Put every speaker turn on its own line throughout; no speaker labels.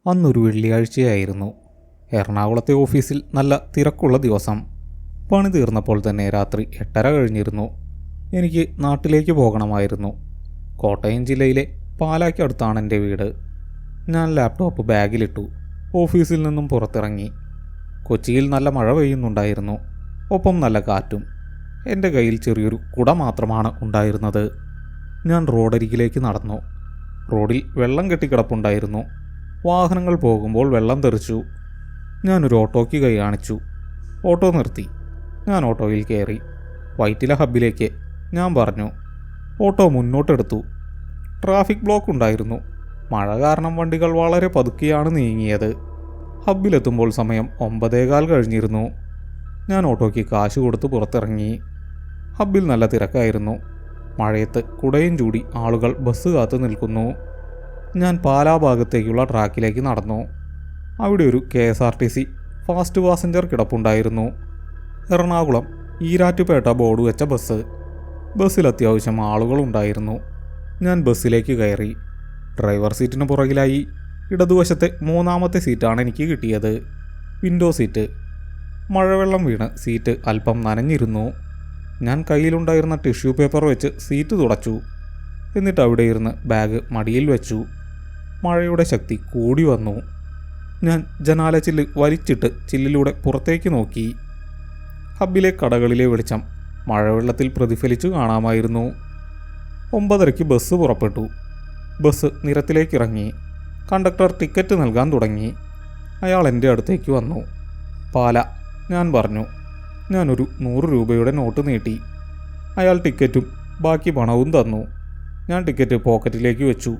അന്നൊരു വെള്ളിയാഴ്ചയായിരുന്നു. എറണാകുളത്തെ ഓഫീസിൽ നല്ല തിരക്കുള്ള ദിവസം. പണി തീർന്നപ്പോൾ തന്നെ രാത്രി 8:30 കഴിഞ്ഞിരുന്നു. എനിക്ക് നാട്ടിലേക്ക് പോകണമായിരുന്നു. കോട്ടയം ജില്ലയിലെ പാലായ്ക്കടുത്താണ് എൻ്റെ വീട്. ഞാൻ ലാപ്ടോപ്പ് ബാഗിലിട്ടു ഓഫീസിൽ നിന്നും പുറത്തിറങ്ങി. കൊച്ചിയിൽ നല്ല മഴ പെയ്യുന്നുണ്ടായിരുന്നു. ഒപ്പം നല്ല കാറ്റും. എൻ്റെ കയ്യിൽ ചെറിയൊരു കുട മാത്രമാണ് ഉണ്ടായിരുന്നത്. ഞാൻ റോഡരികിലേക്ക് നടന്നു. റോഡിൽ വെള്ളം കെട്ടിക്കിടപ്പുണ്ടായിരുന്നു. വാഹനങ്ങൾ പോകുമ്പോൾ വെള്ളം തെറിച്ചു. ഞാനൊരു ഓട്ടോയ്ക്ക് കൈ കാണിച്ചു. ഓട്ടോ നിർത്തി. ഞാൻ ഓട്ടോയിൽ കയറി. വൈറ്റില ഹബ്ബിലേക്ക് ഞാൻ പറഞ്ഞു. ഓട്ടോ മുന്നോട്ടെടുത്തു. ട്രാഫിക് ബ്ലോക്ക് ഉണ്ടായിരുന്നു. മഴ കാരണം വണ്ടികൾ വളരെ പതുക്കെയാണ് നീങ്ങിയത്. ഹബ്ബിലെത്തുമ്പോൾ സമയം 9:15 കഴിഞ്ഞിരുന്നു. ഞാൻ ഓട്ടോയ്ക്ക് കാശ് കൊടുത്ത് പുറത്തിറങ്ങി. ഹബ്ബിൽ നല്ല തിരക്കായിരുന്നു. മഴയത്ത് കുടയും ചൂടി ആളുകൾ ബസ് കാത്തു നിൽക്കുന്നു. ഞാൻ പാലാ ഭാഗത്തേക്കുള്ള ട്രാക്കിലേക്ക് നടന്നു. അവിടെ ഒരു KSRTC ഫാസ്റ്റ് പാസഞ്ചർ കിടപ്പുണ്ടായിരുന്നു. എറണാകുളം ഈരാറ്റുപേട്ട ബോർഡ് വെച്ച ബസ്. ബസ്സിൽ അത്യാവശ്യം ആളുകളുണ്ടായിരുന്നു. ഞാൻ ബസ്സിലേക്ക് കയറി. ഡ്രൈവർ സീറ്റിന് പുറകിലായി ഇടതുവശത്തെ 3ാമത്തെ സീറ്റാണ് എനിക്ക് കിട്ടിയത്. Window seat. മഴവെള്ളം വീണ് സീറ്റ് അല്പം നനഞ്ഞിരുന്നു. ഞാൻ കയ്യിലുണ്ടായിരുന്ന ടിഷ്യൂ പേപ്പർ വെച്ച് സീറ്റ് തുടച്ചു. എന്നിട്ട് അവിടെ ഇരുന്ന് ബാഗ് മടിയിൽ വെച്ചു. മഴയുടെ ശക്തി കൂടി വന്നു. ഞാൻ ജനാല ചില്ല് വലിച്ചിട്ട് ചില്ലിലൂടെ പുറത്തേക്ക് നോക്കി. ഹബ്ബിലെ കടകളിലെ വെളിച്ചം മഴവെള്ളത്തിൽ പ്രതിഫലിച്ചു കാണാമായിരുന്നു. 9:30 ബസ് പുറപ്പെട്ടു. ബസ് നിരത്തിലേക്കിറങ്ങി. കണ്ടക്ടർ ടിക്കറ്റ് നൽകാൻ തുടങ്ങി. അയാൾ എൻ്റെ അടുത്തേക്ക് വന്നു. പാല, ഞാൻ പറഞ്ഞു. ഞാനൊരു 100 രൂപയുടെ നോട്ട് നീട്ടി. അയാൾ ടിക്കറ്റും ബാക്കി പണവും തന്നു. ഞാൻ ടിക്കറ്റ് പോക്കറ്റിലേക്ക് വെച്ചു.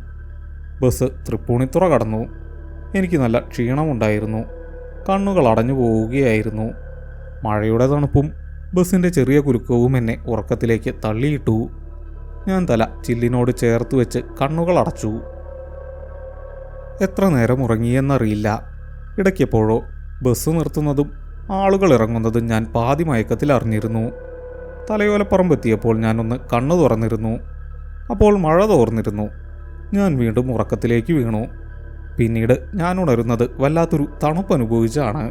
ബസ് തൃപ്പൂണിത്തുറ കടന്നു. എനിക്ക് നല്ല ക്ഷീണമുണ്ടായിരുന്നു. കണ്ണുകൾ അടഞ്ഞു പോവുകയായിരുന്നു. മഴയുടെ തണുപ്പും ബസ്സിൻ്റെ ചെറിയ കുലുക്കവും എന്നെ ഉറക്കത്തിലേക്ക് തള്ളിയിട്ടു. ഞാൻ തല ചില്ലിനോട് ചേർത്ത് വെച്ച് കണ്ണുകൾ അടച്ചു. എത്ര നേരം ഉറങ്ങിയെന്നറിയില്ല. ഇടയ്ക്കെപ്പോഴോ ബസ് നിർത്തുന്നതും ആളുകൾ ഇറങ്ങുന്നതും ഞാൻ പാതി മയക്കത്തിൽ അറിഞ്ഞിരുന്നു. തലയോലപ്പറമ്പെത്തിയപ്പോൾ ഞാനൊന്ന് കണ്ണു തുറന്നിരുന്നു. അപ്പോൾ മഴ തോർന്നിരുന്നു. ഞാൻ വീണ്ടും ഉറക്കത്തിലേക്ക് വീണു. പിന്നീട് ഞാൻ ഉണരുന്നത് വല്ലാത്തൊരു തണുപ്പ് അനുഭവിച്ചാണ്.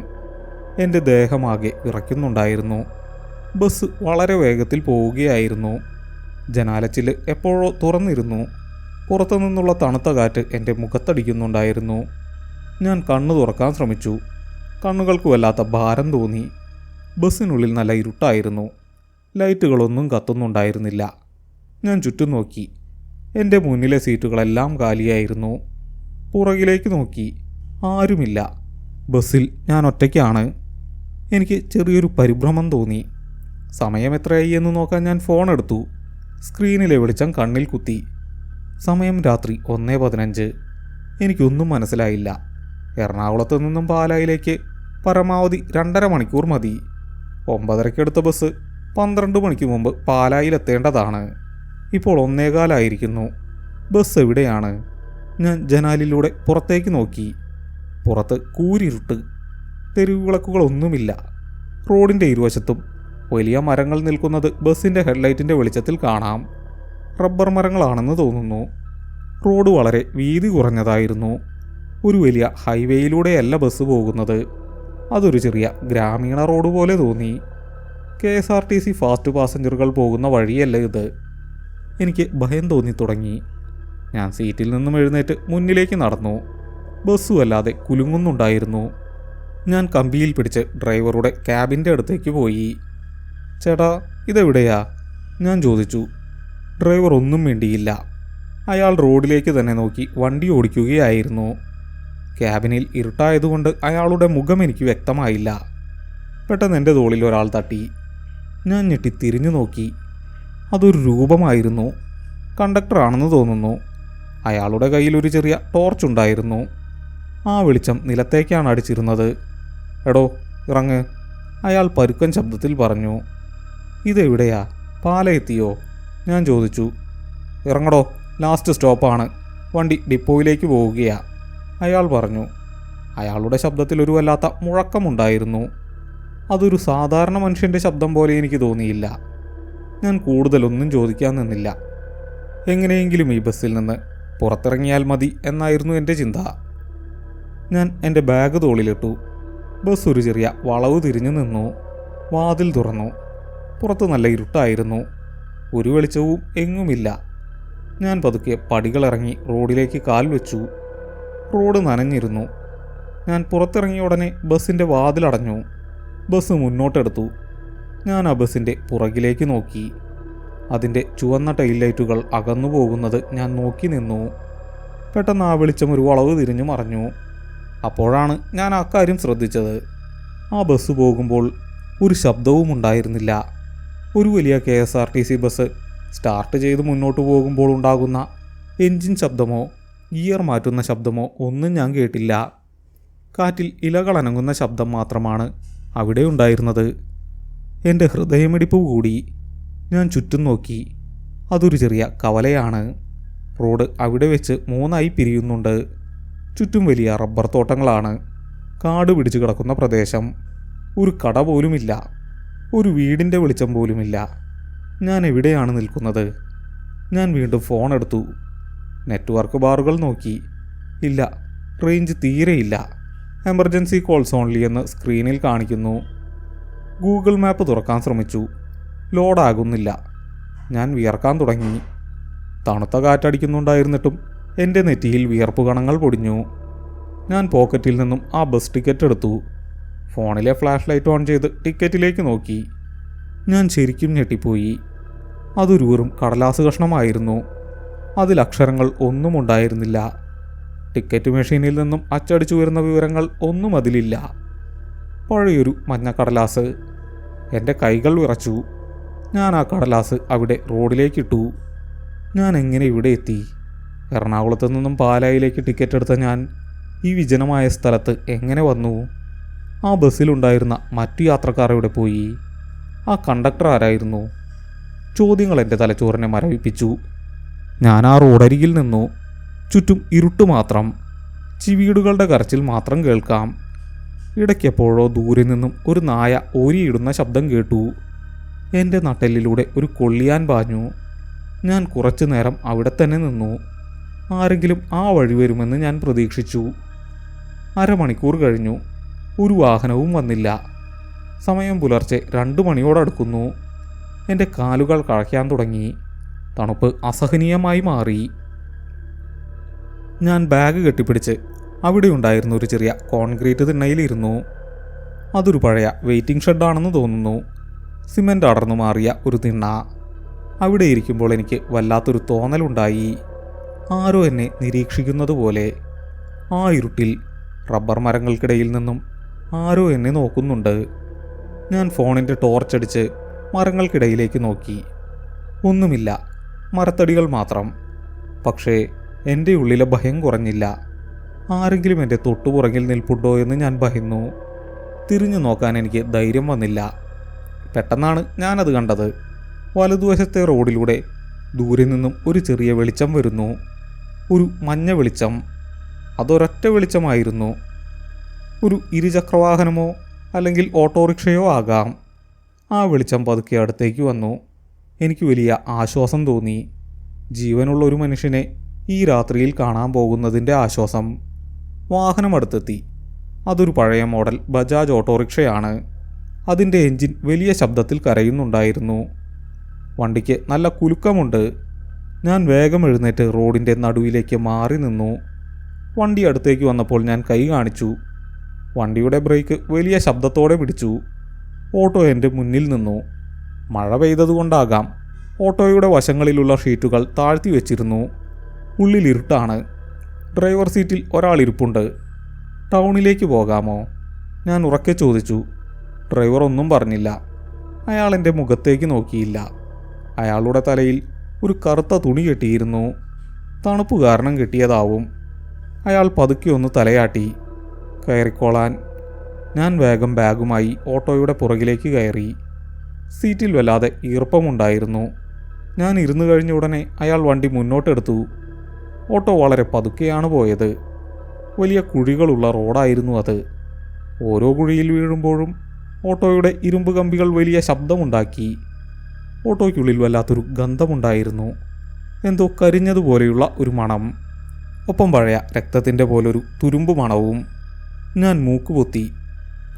എൻ്റെ ദേഹമാകെ വിറയ്ക്കുന്നുണ്ടായിരുന്നു. ബസ് വളരെ വേഗത്തിൽ പോവുകയായിരുന്നു. ജനാലച്ചില് എപ്പോഴോ തുറന്നിരുന്നു. പുറത്തു നിന്നുള്ള തണുത്ത കാറ്റ് എൻ്റെ മുഖത്തടിക്കുന്നുണ്ടായിരുന്നു. ഞാൻ കണ്ണു തുറക്കാൻ ശ്രമിച്ചു. കണ്ണുകൾക്ക് വല്ലാത്ത ഭാരം തോന്നി. ബസ്സിനുള്ളിൽ നല്ല ഇരുട്ടായിരുന്നു. ലൈറ്റുകളൊന്നും കത്തുന്നുണ്ടായിരുന്നില്ല. ഞാൻ ചുറ്റും നോക്കി. എൻ്റെ മുന്നിലെ സീറ്റുകളെല്ലാം കാലിയായിരുന്നു. പുറകിലേക്ക് നോക്കി. ആരുമില്ല. ബസ്സിൽ ഞാൻ ഒറ്റയ്ക്കാണ്. എനിക്ക് ചെറിയൊരു പരിഭ്രമം തോന്നി. സമയം എത്രയായി എന്ന് നോക്കാൻ ഞാൻ ഫോൺ എടുത്തു. സ്ക്രീനിലെ വെളിച്ചം കണ്ണിൽ കുത്തി. സമയം രാത്രി 1:15. എനിക്കൊന്നും മനസ്സിലായില്ല. എറണാകുളത്ത് നിന്നും പാലായിലേക്ക് പരമാവധി 2.5 മണിക്കൂർ മതി. 9:30 എടുത്ത ബസ് 12 മണിക്ക് മുമ്പ് പാലായിലെത്തേണ്ടതാണ്. ഇപ്പോൾ 1:15 ബസ് എവിടെയാണ്? ഞാൻ ജനാലിലൂടെ പുറത്തേക്ക് നോക്കി. പുറത്ത് കൂരിരുട്ട്. തെരുവ് വിളക്കുകളൊന്നുമില്ല. റോഡിൻ്റെ ഇരുവശത്തും വലിയ മരങ്ങൾ നിൽക്കുന്നത് ബസ്സിൻ്റെ ഹെഡ്ലൈറ്റിൻ്റെ വെളിച്ചത്തിൽ കാണാം. റബ്ബർ മരങ്ങളാണെന്ന് തോന്നുന്നു. റോഡ് വളരെ വീതി കുറഞ്ഞതായിരുന്നു. ഒരു വലിയ ഹൈവേയിലൂടെയല്ല ബസ് പോകുന്നത്. അതൊരു ചെറിയ ഗ്രാമീണ റോഡ് പോലെ തോന്നി. KSRTC ഫാസ്റ്റ് പാസഞ്ചറുകൾ പോകുന്ന വഴിയല്ല ഇത്. എനിക്ക് ഭയം തോന്നി തുടങ്ങി. ഞാൻ സീറ്റിൽ നിന്നും എഴുന്നേറ്റ് മുന്നിലേക്ക് നടന്നു. ബസ്സു അല്ലാതെ കുലുങ്ങുന്നുണ്ടായിരുന്നു. ഞാൻ കമ്പിയിൽ പിടിച്ച് ഡ്രൈവറുടെ ക്യാബിൻ്റെ അടുത്തേക്ക് പോയി. ചേട്ടാ, ഇതെവിടെയാ? ഞാൻ ചോദിച്ചു. ഡ്രൈവർ ഒന്നും മിണ്ടിയില്ല. അയാൾ റോഡിലേക്ക് തന്നെ നോക്കി വണ്ടി ഓടിക്കുകയായിരുന്നു. ക്യാബിനിൽ ഇരുട്ടായതുകൊണ്ട് അയാളുടെ മുഖം എനിക്ക് വ്യക്തമായില്ല. പെട്ടെന്ന് എൻ്റെ തോളിൽ ഒരാൾ തട്ടി. ഞാൻ ഞെട്ടി തിരിഞ്ഞു നോക്കി. അതൊരു രൂപമായിരുന്നു. കണ്ടക്ടറാണെന്ന് തോന്നുന്നു. അയാളുടെ കയ്യിൽ ഒരു ചെറിയ ടോർച്ചുണ്ടായിരുന്നു. ആ വെളിച്ചം നിലത്തേക്കാണ് അടിച്ചിരുന്നത്. എടോ, ഇറങ്ങ്, അയാൾ പരുക്കൻ ശബ്ദത്തിൽ പറഞ്ഞു. ഇതെവിടെയാ? പാല എത്തിയോ? ഞാൻ ചോദിച്ചു. ഇറങ്ങടോ, ലാസ്റ്റ് സ്റ്റോപ്പാണ്. വണ്ടി ഡിപ്പോയിലേക്ക് പോവുകയാ, അയാൾ പറഞ്ഞു. അയാളുടെ ശബ്ദത്തിൽ ഒരു വല്ലാത്ത മുഴക്കമുണ്ടായിരുന്നു. അതൊരു സാധാരണ മനുഷ്യൻ്റെ ശബ്ദം പോലെ എനിക്ക് തോന്നിയില്ല. ഞാൻ കൂടുതലൊന്നും ചോദിക്കാൻ നിന്നില്ല. എങ്ങനെയെങ്കിലും ഈ ബസ്സിൽ നിന്ന് പുറത്തിറങ്ങിയാൽ മതി എന്നായിരുന്നു എൻ്റെ ചിന്ത. ഞാൻ എൻ്റെ ബാഗ് തോളിലിട്ടു. ബസ് ഒരു ചെറിയ വളവ് തിരിഞ്ഞു നിന്നു. വാതിൽ തുറന്നു. പുറത്ത് നല്ല ഇരുട്ടായിരുന്നു. ഒരു വെളിച്ചവും എങ്ങുമില്ല. ഞാൻ പതുക്കെ പടികളിറങ്ങി റോഡിലേക്ക് കാൽ വെച്ചു. റോഡ് നനഞ്ഞിരുന്നു. ഞാൻ പുറത്തിറങ്ങിയ ഉടനെ ബസ്സിൻ്റെ വാതിലടഞ്ഞു. ബസ് മുന്നോട്ടെടുത്തു. ഞാൻ ആ ബസ്സിൻ്റെ പുറകിലേക്ക് നോക്കി. അതിൻ്റെ ചുവന്ന ടൈൽ ലൈറ്റുകൾ അകന്നു പോകുന്നത് ഞാൻ നോക്കി നിന്നു. പെട്ടെന്ന് ആ വെളിച്ചം ഒരു വളവ് തിരിഞ്ഞു മറഞ്ഞു. അപ്പോഴാണ് ഞാൻ ആ കാര്യം ശ്രദ്ധിച്ചത്. ആ ബസ് പോകുമ്പോൾ ഒരു ശബ്ദവും ഉണ്ടായിരുന്നില്ല. ഒരു വലിയ KSRTC ബസ് സ്റ്റാർട്ട് ചെയ്ത് മുന്നോട്ട് പോകുമ്പോൾ ഉണ്ടാകുന്ന എൻജിൻ ശബ്ദമോ ഗിയർ മാറ്റുന്ന ശബ്ദമോ ഒന്നും ഞാൻ കേട്ടില്ല. കാറ്റിൽ ഇലകൾ അനങ്ങുന്ന ശബ്ദം മാത്രമാണ് അവിടെ ഉണ്ടായിരുന്നത്. എൻ്റെ ഹൃദയമിടിപ്പ് കൂടി. ഞാൻ ചുറ്റും നോക്കി. അതൊരു ചെറിയ കവലയാണ്. റോഡ് അവിടെ വെച്ച് 3ആയി പിരിയുന്നുണ്ട്. ചുറ്റും വലിയ റബ്ബർ തോട്ടങ്ങളാണ്. കാട് പിടിച്ചു കിടക്കുന്ന പ്രദേശം. ഒരു കട പോലുമില്ല. ഒരു വീടിൻ്റെ വെളിച്ചം പോലുമില്ല. ഞാൻ എവിടെയാണ് നിൽക്കുന്നത്? ഞാൻ വീണ്ടും ഫോൺ എടുത്തു. നെറ്റ്വർക്ക് ബാറുകൾ നോക്കി. ഇല്ല, റേഞ്ച് തീരെയില്ല. എമർജൻസി കോൾസ് ഓൺലി എന്ന് സ്ക്രീനിൽ കാണിക്കുന്നു. ഗൂഗിൾ മാപ്പ് തുറക്കാൻ ശ്രമിച്ചു. ലോഡാകുന്നില്ല. ഞാൻ വിയർക്കാൻ തുടങ്ങി. തണുത്ത കാറ്റടിക്കുന്നുണ്ടായിരുന്നിട്ടും എൻ്റെ നെറ്റിയിൽ വിയർപ്പ് കണങ്ങൾ പൊടിഞ്ഞു. ഞാൻ പോക്കറ്റിൽ നിന്നും ആ ബസ് ടിക്കറ്റ് എടുത്തു. ഫോണിലെ ഫ്ലാഷ് ലൈറ്റ് ഓൺ ചെയ്ത് ടിക്കറ്റിലേക്ക് നോക്കി. ഞാൻ ശരിക്കും ഞെട്ടിപ്പോയി. അതൊരു വെറും കടലാസ് കഷ്ണമായിരുന്നു. അതിൽ അക്ഷരങ്ങൾ ഒന്നും ഉണ്ടായിരുന്നില്ല. ടിക്കറ്റ് മെഷീനിൽ നിന്നും അച്ചടിച്ചു വരുന്ന വിവരങ്ങൾ ഒന്നും അതിലില്ല. പഴയൊരു മഞ്ഞക്കടലാസ്. എൻ്റെ കൈകൾ വിറച്ചു. ഞാൻ ആ കടലാസ് അവിടെ റോഡിലേക്കിട്ടു. ഞാൻ എങ്ങനെ ഇവിടെ എത്തി? എറണാകുളത്ത് നിന്നും പാലായിലേക്ക് ടിക്കറ്റ് എടുത്ത ഞാൻ ഈ വിജനമായ സ്ഥലത്ത് എങ്ങനെ വന്നു? ആ ബസ്സിലുണ്ടായിരുന്ന മറ്റു യാത്രക്കാർ എവിടെ പോയി? ആ കണ്ടക്ടർ ആരായിരുന്നു? ചോദ്യങ്ങൾ എൻ്റെ തലച്ചോറിനെ മരവിപ്പിച്ചു. ഞാൻ ആ റോഡരികിൽ നിന്നു. ചുറ്റും ഇരുട്ട് മാത്രം. ചിവീടുകളുടെ കരച്ചിൽ മാത്രം കേൾക്കാം. ഇടയ്ക്കെപ്പോഴോ ദൂരെ നിന്നും ഒരു നായ ഓരിയിടുന്ന ശബ്ദം കേട്ടു. എൻ്റെ നട്ടെല്ലിലൂടെ ഒരു കൊള്ളിയാൻ പാഞ്ഞു. ഞാൻ കുറച്ചു നേരം അവിടെ തന്നെ നിന്നു. ആരെങ്കിലും ആ വഴി വരുമെന്ന് ഞാൻ പ്രതീക്ഷിച്ചു. അരമണിക്കൂർ കഴിഞ്ഞു. ഒരു വാഹനവും വന്നില്ല. സമയം പുലർച്ചെ 2 മണിയോടടുക്കുന്നു. എൻ്റെ കാലുകൾ കഴയ്ക്കാൻ തുടങ്ങി. തണുപ്പ് അസഹനീയമായി മാറി. ഞാൻ ബാഗ് കെട്ടിപ്പിടിച്ച് അവിടെ ഉണ്ടായിരുന്ന ഒരു ചെറിയ കോൺക്രീറ്റ് തിണ്ണയിലിരുന്നു. അതൊരു പഴയ വെയിറ്റിംഗ് ഷെഡാണെന്ന് തോന്നുന്നു. സിമൻ്റ് അടർന്നു മാറിയ ഒരു തിണ്ണ. അവിടെ ഇരിക്കുമ്പോൾ എനിക്ക് വല്ലാത്തൊരു തോന്നലുണ്ടായി. ആരോ എന്നെ നിരീക്ഷിക്കുന്നത് പോലെ. ആ ഇരുട്ടിൽ റബ്ബർ മരങ്ങൾക്കിടയിൽ നിന്നും ആരോ എന്നെ നോക്കുന്നുണ്ട്. ഞാൻ ഫോണിൻ്റെ ടോർച്ചടിച്ച് മരങ്ങൾക്കിടയിലേക്ക് നോക്കി. ഒന്നുമില്ല, മരത്തടികൾ മാത്രം. പക്ഷേ എൻ്റെ ഉള്ളിലെ ഭയം കുറഞ്ഞില്ല. ആരെങ്കിലും എൻ്റെ തൊട്ടുപുറകിൽ നിൽപ്പുണ്ടോ എന്ന് ഞാൻ ഭയന്നു. തിരിഞ്ഞു നോക്കാൻ എനിക്ക് ധൈര്യം വന്നില്ല. പെട്ടെന്നാണ് ഞാനത് കണ്ടത്. വലതുവശത്തെ റോഡിലൂടെ ദൂരെ നിന്നും ഒരു ചെറിയ വെളിച്ചം വരുന്നു. ഒരു മഞ്ഞ വെളിച്ചം. അതൊരൊറ്റ വെളിച്ചമായിരുന്നു. ഒരു ഇരുചക്രവാഹനമോ അല്ലെങ്കിൽ ഓട്ടോറിക്ഷയോ ആകാം. ആ വെളിച്ചം പതുക്കെ അടുത്തേക്ക് വന്നു. എനിക്ക് വലിയ ആശ്വാസം തോന്നി. ജീവനുള്ള ഒരു മനുഷ്യനെ ഈ രാത്രിയിൽ കാണാൻ പോകുന്നതിൻ്റെ ആശ്വാസം. വാഹനം അടുത്തെത്തി. അതൊരു പഴയ മോഡൽ ബജാജ് ഓട്ടോറിക്ഷയാണ്. അതിൻ്റെ എൻജിൻ വലിയ ശബ്ദത്തിൽ കരയുന്നുണ്ടായിരുന്നു. വണ്ടിക്ക് നല്ല കുലുക്കമുണ്ട്. ഞാൻ വേഗം എഴുന്നേറ്റ് റോഡിൻ്റെ നടുവിലേക്ക് മാറി നിന്നു. വണ്ടി അടുത്തേക്ക് വന്നപ്പോൾ ഞാൻ കൈ കാണിച്ചു. വണ്ടിയുടെ ബ്രേക്ക് വലിയ ശബ്ദത്തോടെ പിടിച്ചു. ഓട്ടോ എൻ്റെ മുന്നിൽ നിന്നു. മഴ പെയ്തതുകൊണ്ടാകാം ഓട്ടോയുടെ വശങ്ങളിലുള്ള ഷീറ്റുകൾ താഴ്ത്തി വെച്ചിരുന്നു. ഉള്ളിൽ ഇരുട്ടാണ്. ഡ്രൈവർ സീറ്റിൽ ഒരാൾ ഇരിപ്പുണ്ട്. ടൗണിലേക്ക് പോകാമോ? ഞാൻ ഉറക്കെ ചോദിച്ചു. ഡ്രൈവർ ഒന്നും പറഞ്ഞില്ല. അയാൾ എൻ്റെ മുഖത്തേക്ക് നോക്കിയില്ല. അയാളുടെ തലയിൽ ഒരു കറുത്ത തുണി കെട്ടിയിരുന്നു. തണുപ്പ് കാരണം കെട്ടിയതാവും. അയാൾ പതുക്കെ ഒന്ന് തലയാട്ടി. കയറിക്കോളാൻ. ഞാൻ വേഗം ബാഗുമായി ഓട്ടോയുടെ പുറകിലേക്ക് കയറി. സീറ്റിൽ വല്ലാതെ ഈർപ്പമുണ്ടായിരുന്നു. ഞാൻ ഇരുന്നു കഴിഞ്ഞ ഉടനെ അയാൾ വണ്ടി മുന്നോട്ടെടുത്തു. ഓട്ടോ വളരെ പതുക്കെയാണ് പോയത്. വലിയ കുഴികളുള്ള റോഡായിരുന്നു അത്. ഓരോ കുഴിയിൽ വീഴുമ്പോഴും ഓട്ടോയുടെ ഇരുമ്പ് കമ്പികൾ വലിയ ശബ്ദമുണ്ടാക്കി. ഓട്ടോയ്ക്കുള്ളിൽ വല്ലാത്തൊരു ഗന്ധമുണ്ടായിരുന്നു. എന്തോ കരിഞ്ഞതുപോലെയുള്ള ഒരു മണം. ഒപ്പം പഴയ രക്തത്തിൻ്റെ പോലൊരു തുരുമ്പ് മണവും. ഞാൻ മൂക്കുപൊത്തി.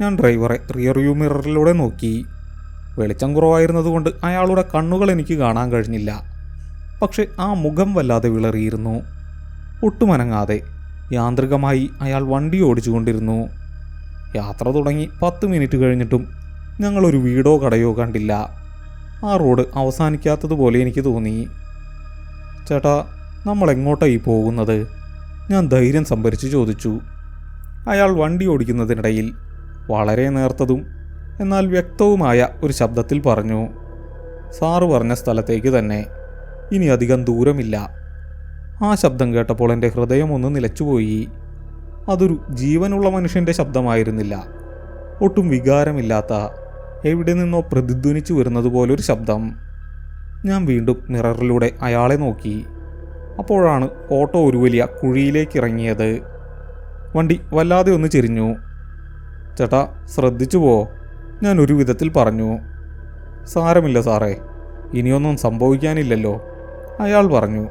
ഞാൻ ഡ്രൈവറെ റിയർവ്യൂ മിററിലൂടെ നോക്കി. വെളിച്ചം കുറവായിരുന്നതുകൊണ്ട് അയാളുടെ കണ്ണുകൾ എനിക്ക് കാണാൻ കഴിഞ്ഞില്ല. പക്ഷെ ആ മുഖം വല്ലാതെ വിളറിയിരുന്നു. ഒട്ടുമനങ്ങാതെ യാന്ത്രികമായി അയാൾ വണ്ടി ഓടിച്ചുകൊണ്ടിരുന്നു. യാത്ര തുടങ്ങി 10 മിനിറ്റ് കഴിഞ്ഞിട്ടും ഞങ്ങളൊരു വീടോ കടയോ കണ്ടില്ല. ആ റോഡ് അവസാനിക്കാത്തതുപോലെ എനിക്ക് തോന്നി. ചേട്ടാ, നമ്മൾ എങ്ങോട്ടായി പോകുന്നത്? ഞാൻ ധൈര്യം സംഭരിച്ച് ചോദിച്ചു. അയാൾ വണ്ടി ഓടിക്കുന്നതിനിടയിൽ വളരെ നേർത്തതും എന്നാൽ വ്യക്തവുമായ ഒരു ശബ്ദത്തിൽ പറഞ്ഞു, സാറ് പറഞ്ഞ സ്ഥലത്തേക്ക് തന്നെ, ഇനി അധികം ദൂരമില്ല. ആ ശബ്ദം കേട്ടപ്പോൾ എൻ്റെ ഹൃദയം ഒന്ന് നിലച്ചുപോയി. അതൊരു ജീവനുള്ള മനുഷ്യൻ്റെ ശബ്ദമായിരുന്നില്ല. ഒട്ടും വികാരമില്ലാത്ത, എവിടെ നിന്നോ പ്രതിധ്വനിച്ചു വരുന്നത് പോലൊരു ശബ്ദം. ഞാൻ വീണ്ടും മിററിലൂടെ അയാളെ നോക്കി. അപ്പോഴാണ് ഓട്ടോ ഒരു വലിയ കുഴിയിലേക്ക് ഇറങ്ങിയത്. വണ്ടി വല്ലാതെ ഒന്ന് ചെരിഞ്ഞു. ചേട്ടാ, ശ്രദ്ധിച്ചു പോ, ഞാൻ ഒരു വിധത്തിൽ പറഞ്ഞു. സാരമില്ല സാറേ, ഇനിയൊന്നും സംഭവിക്കാനില്ലല്ലോ, അയാൾ പറഞ്ഞു.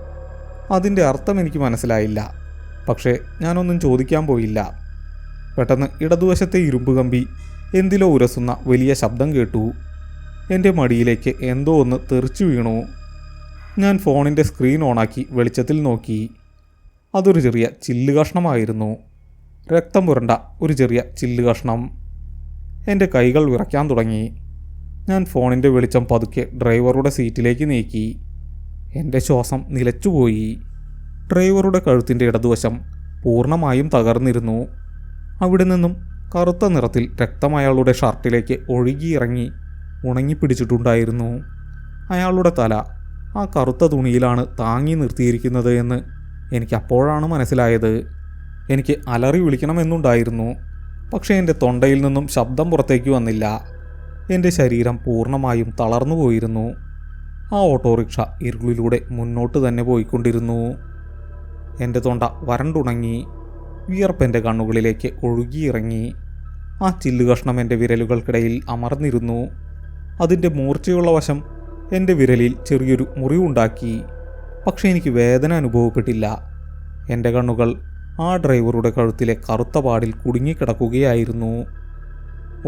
അതിൻ്റെ അർത്ഥം എനിക്ക് മനസ്സിലായില്ല. പക്ഷേ ഞാനൊന്നും ചോദിക്കാൻ പോയില്ല. പെട്ടെന്ന് ഇടതുവശത്തെ ഇരുമ്പ് കമ്പി എന്തിലോ ഉരസുന്ന വലിയ ശബ്ദം കേട്ടു. എൻ്റെ മടിയിലേക്ക് എന്തോ ഒന്ന് തെറിച്ചു വീണു. ഞാൻ ഫോണിൻ്റെ സ്ക്രീൻ ഓണാക്കി വെളിച്ചത്തിൽ നോക്കി. അതൊരു ചെറിയ ചില്ല് കഷ്ണമായിരുന്നു. രക്തം പുരണ്ട ഒരു ചെറിയ ചില്ല് കഷ്ണം. എൻ്റെ കൈകൾ വിറയ്ക്കാൻ തുടങ്ങി. ഞാൻ ഫോണിൻ്റെ വെളിച്ചം പതുക്കെ ഡ്രൈവറുടെ സീറ്റിലേക്ക് നീക്കി. എൻ്റെ ശ്വാസം നിലച്ചുപോയി. ഡ്രൈവറുടെ കഴുത്തിൻ്റെ ഇടതുവശം പൂർണ്ണമായും തകർന്നിരുന്നു. അവിടെ നിന്നും കറുത്ത നിറത്തിൽ രക്തം അയാളുടെ ഷർട്ടിലേക്ക് ഒഴുകിയിറങ്ങി ഉണങ്ങിപ്പിടിച്ചിട്ടുണ്ടായിരുന്നു. അയാളുടെ തല ആ കറുത്ത തുണിയിലാണ് താങ്ങി നിർത്തിയിരിക്കുന്നത് എന്ന് എനിക്കപ്പോഴാണ് മനസ്സിലായത്. എനിക്ക് അലറി വിളിക്കണമെന്നുണ്ടായിരുന്നു. പക്ഷേ എൻ്റെ തൊണ്ടയിൽ നിന്നും ശബ്ദം പുറത്തേക്ക് വന്നില്ല. എൻ്റെ ശരീരം പൂർണ്ണമായും തളർന്നു പോയിരുന്നു. ആ ഓട്ടോറിക്ഷ ഇരുളിലൂടെ മുന്നോട്ട് തന്നെ പോയിക്കൊണ്ടിരുന്നു. എൻ്റെ തൊണ്ട വരണ്ടുണങ്ങി. വിയർപ്പെൻ്റെ കണ്ണുകളിലേക്ക് ഒഴുകിയിറങ്ങി. ആ ചില്ലുകഷ്ണം എൻ്റെ വിരലുകൾക്കിടയിൽ അമർന്നിരുന്നു. അതിൻ്റെ മൂർച്ചയുള്ള വശം എൻ്റെ വിരലിൽ ചെറിയൊരു മുറിവുണ്ടാക്കി. പക്ഷേ എനിക്ക് വേദന അനുഭവപ്പെട്ടില്ല. എൻ്റെ കണ്ണുകൾ ആ ഡ്രൈവറുടെ കഴുത്തിലെ കറുത്ത പാടിൽ കുടുങ്ങിക്കിടക്കുകയായിരുന്നു.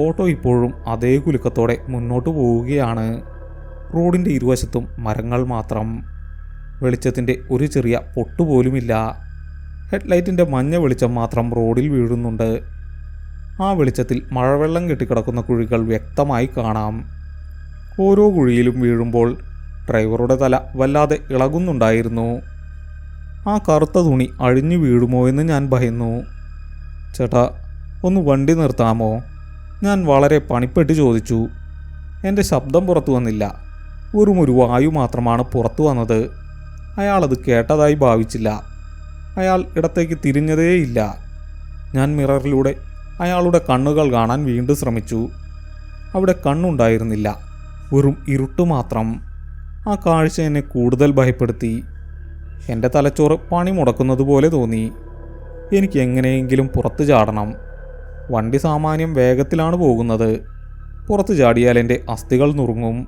ഓട്ടോ ഇപ്പോഴും അതേ കുലുക്കത്തോടെ മുന്നോട്ട് പോവുകയാണ്. റോഡിൻ്റെ ഇരുവശത്തും മരങ്ങൾ മാത്രം. വെളിച്ചത്തിൻ്റെ ഒരു ചെറിയ പൊട്ടുപോലുമില്ല. ഹെഡ്ലൈറ്റിൻ്റെ മഞ്ഞ വെളിച്ചം മാത്രം റോഡിൽ വീഴുന്നുണ്ട്. ആ വെളിച്ചത്തിൽ മഴവെള്ളം കെട്ടിക്കിടക്കുന്ന കുഴികൾ വ്യക്തമായി കാണാം. ഓരോ കുഴിയിലും വീഴുമ്പോൾ ഡ്രൈവറുടെ തല വല്ലാതെ ഇളകുന്നുണ്ടായിരുന്നു. ആ കറുത്ത തുണി അഴിഞ്ഞു വീഴുമോ എന്ന് ഞാൻ ഭയന്നു. ചേട്ടാ, ഒന്ന് വണ്ടി നിർത്താമോ? ഞാൻ വളരെ പണിപ്പെട്ട് ചോദിച്ചു. എൻ്റെ ശബ്ദം പുറത്തു വന്നില്ല. വെറും ഒരു വായു മാത്രമാണ് പുറത്തു വന്നത്. അയാളത് കേട്ടതായി ഭാവിച്ചില്ല. അയാൾ ഇടത്തേക്ക് തിരിഞ്ഞതേയില്ല. ഞാൻ മിററിലൂടെ അയാളുടെ കണ്ണുകൾ കാണാൻ വീണ്ടും ശ്രമിച്ചു. അവിടെ കണ്ണുണ്ടായിരുന്നില്ല, വെറും ഇരുട്ട് മാത്രം. ആ കാഴ്ച എന്നെ കൂടുതൽ ഭയപ്പെടുത്തി. എൻ്റെ തലച്ചോറ് പണി മുടക്കുന്നത് പോലെ തോന്നി. എനിക്ക് എങ്ങനെയെങ്കിലും പുറത്തു ചാടണം. വണ്ടി സാമാന്യം വേഗത്തിലാണ് പോകുന്നത്. പുറത്തു ചാടിയാൽ എൻ്റെ അസ്ഥികൾ നുറുങ്ങും.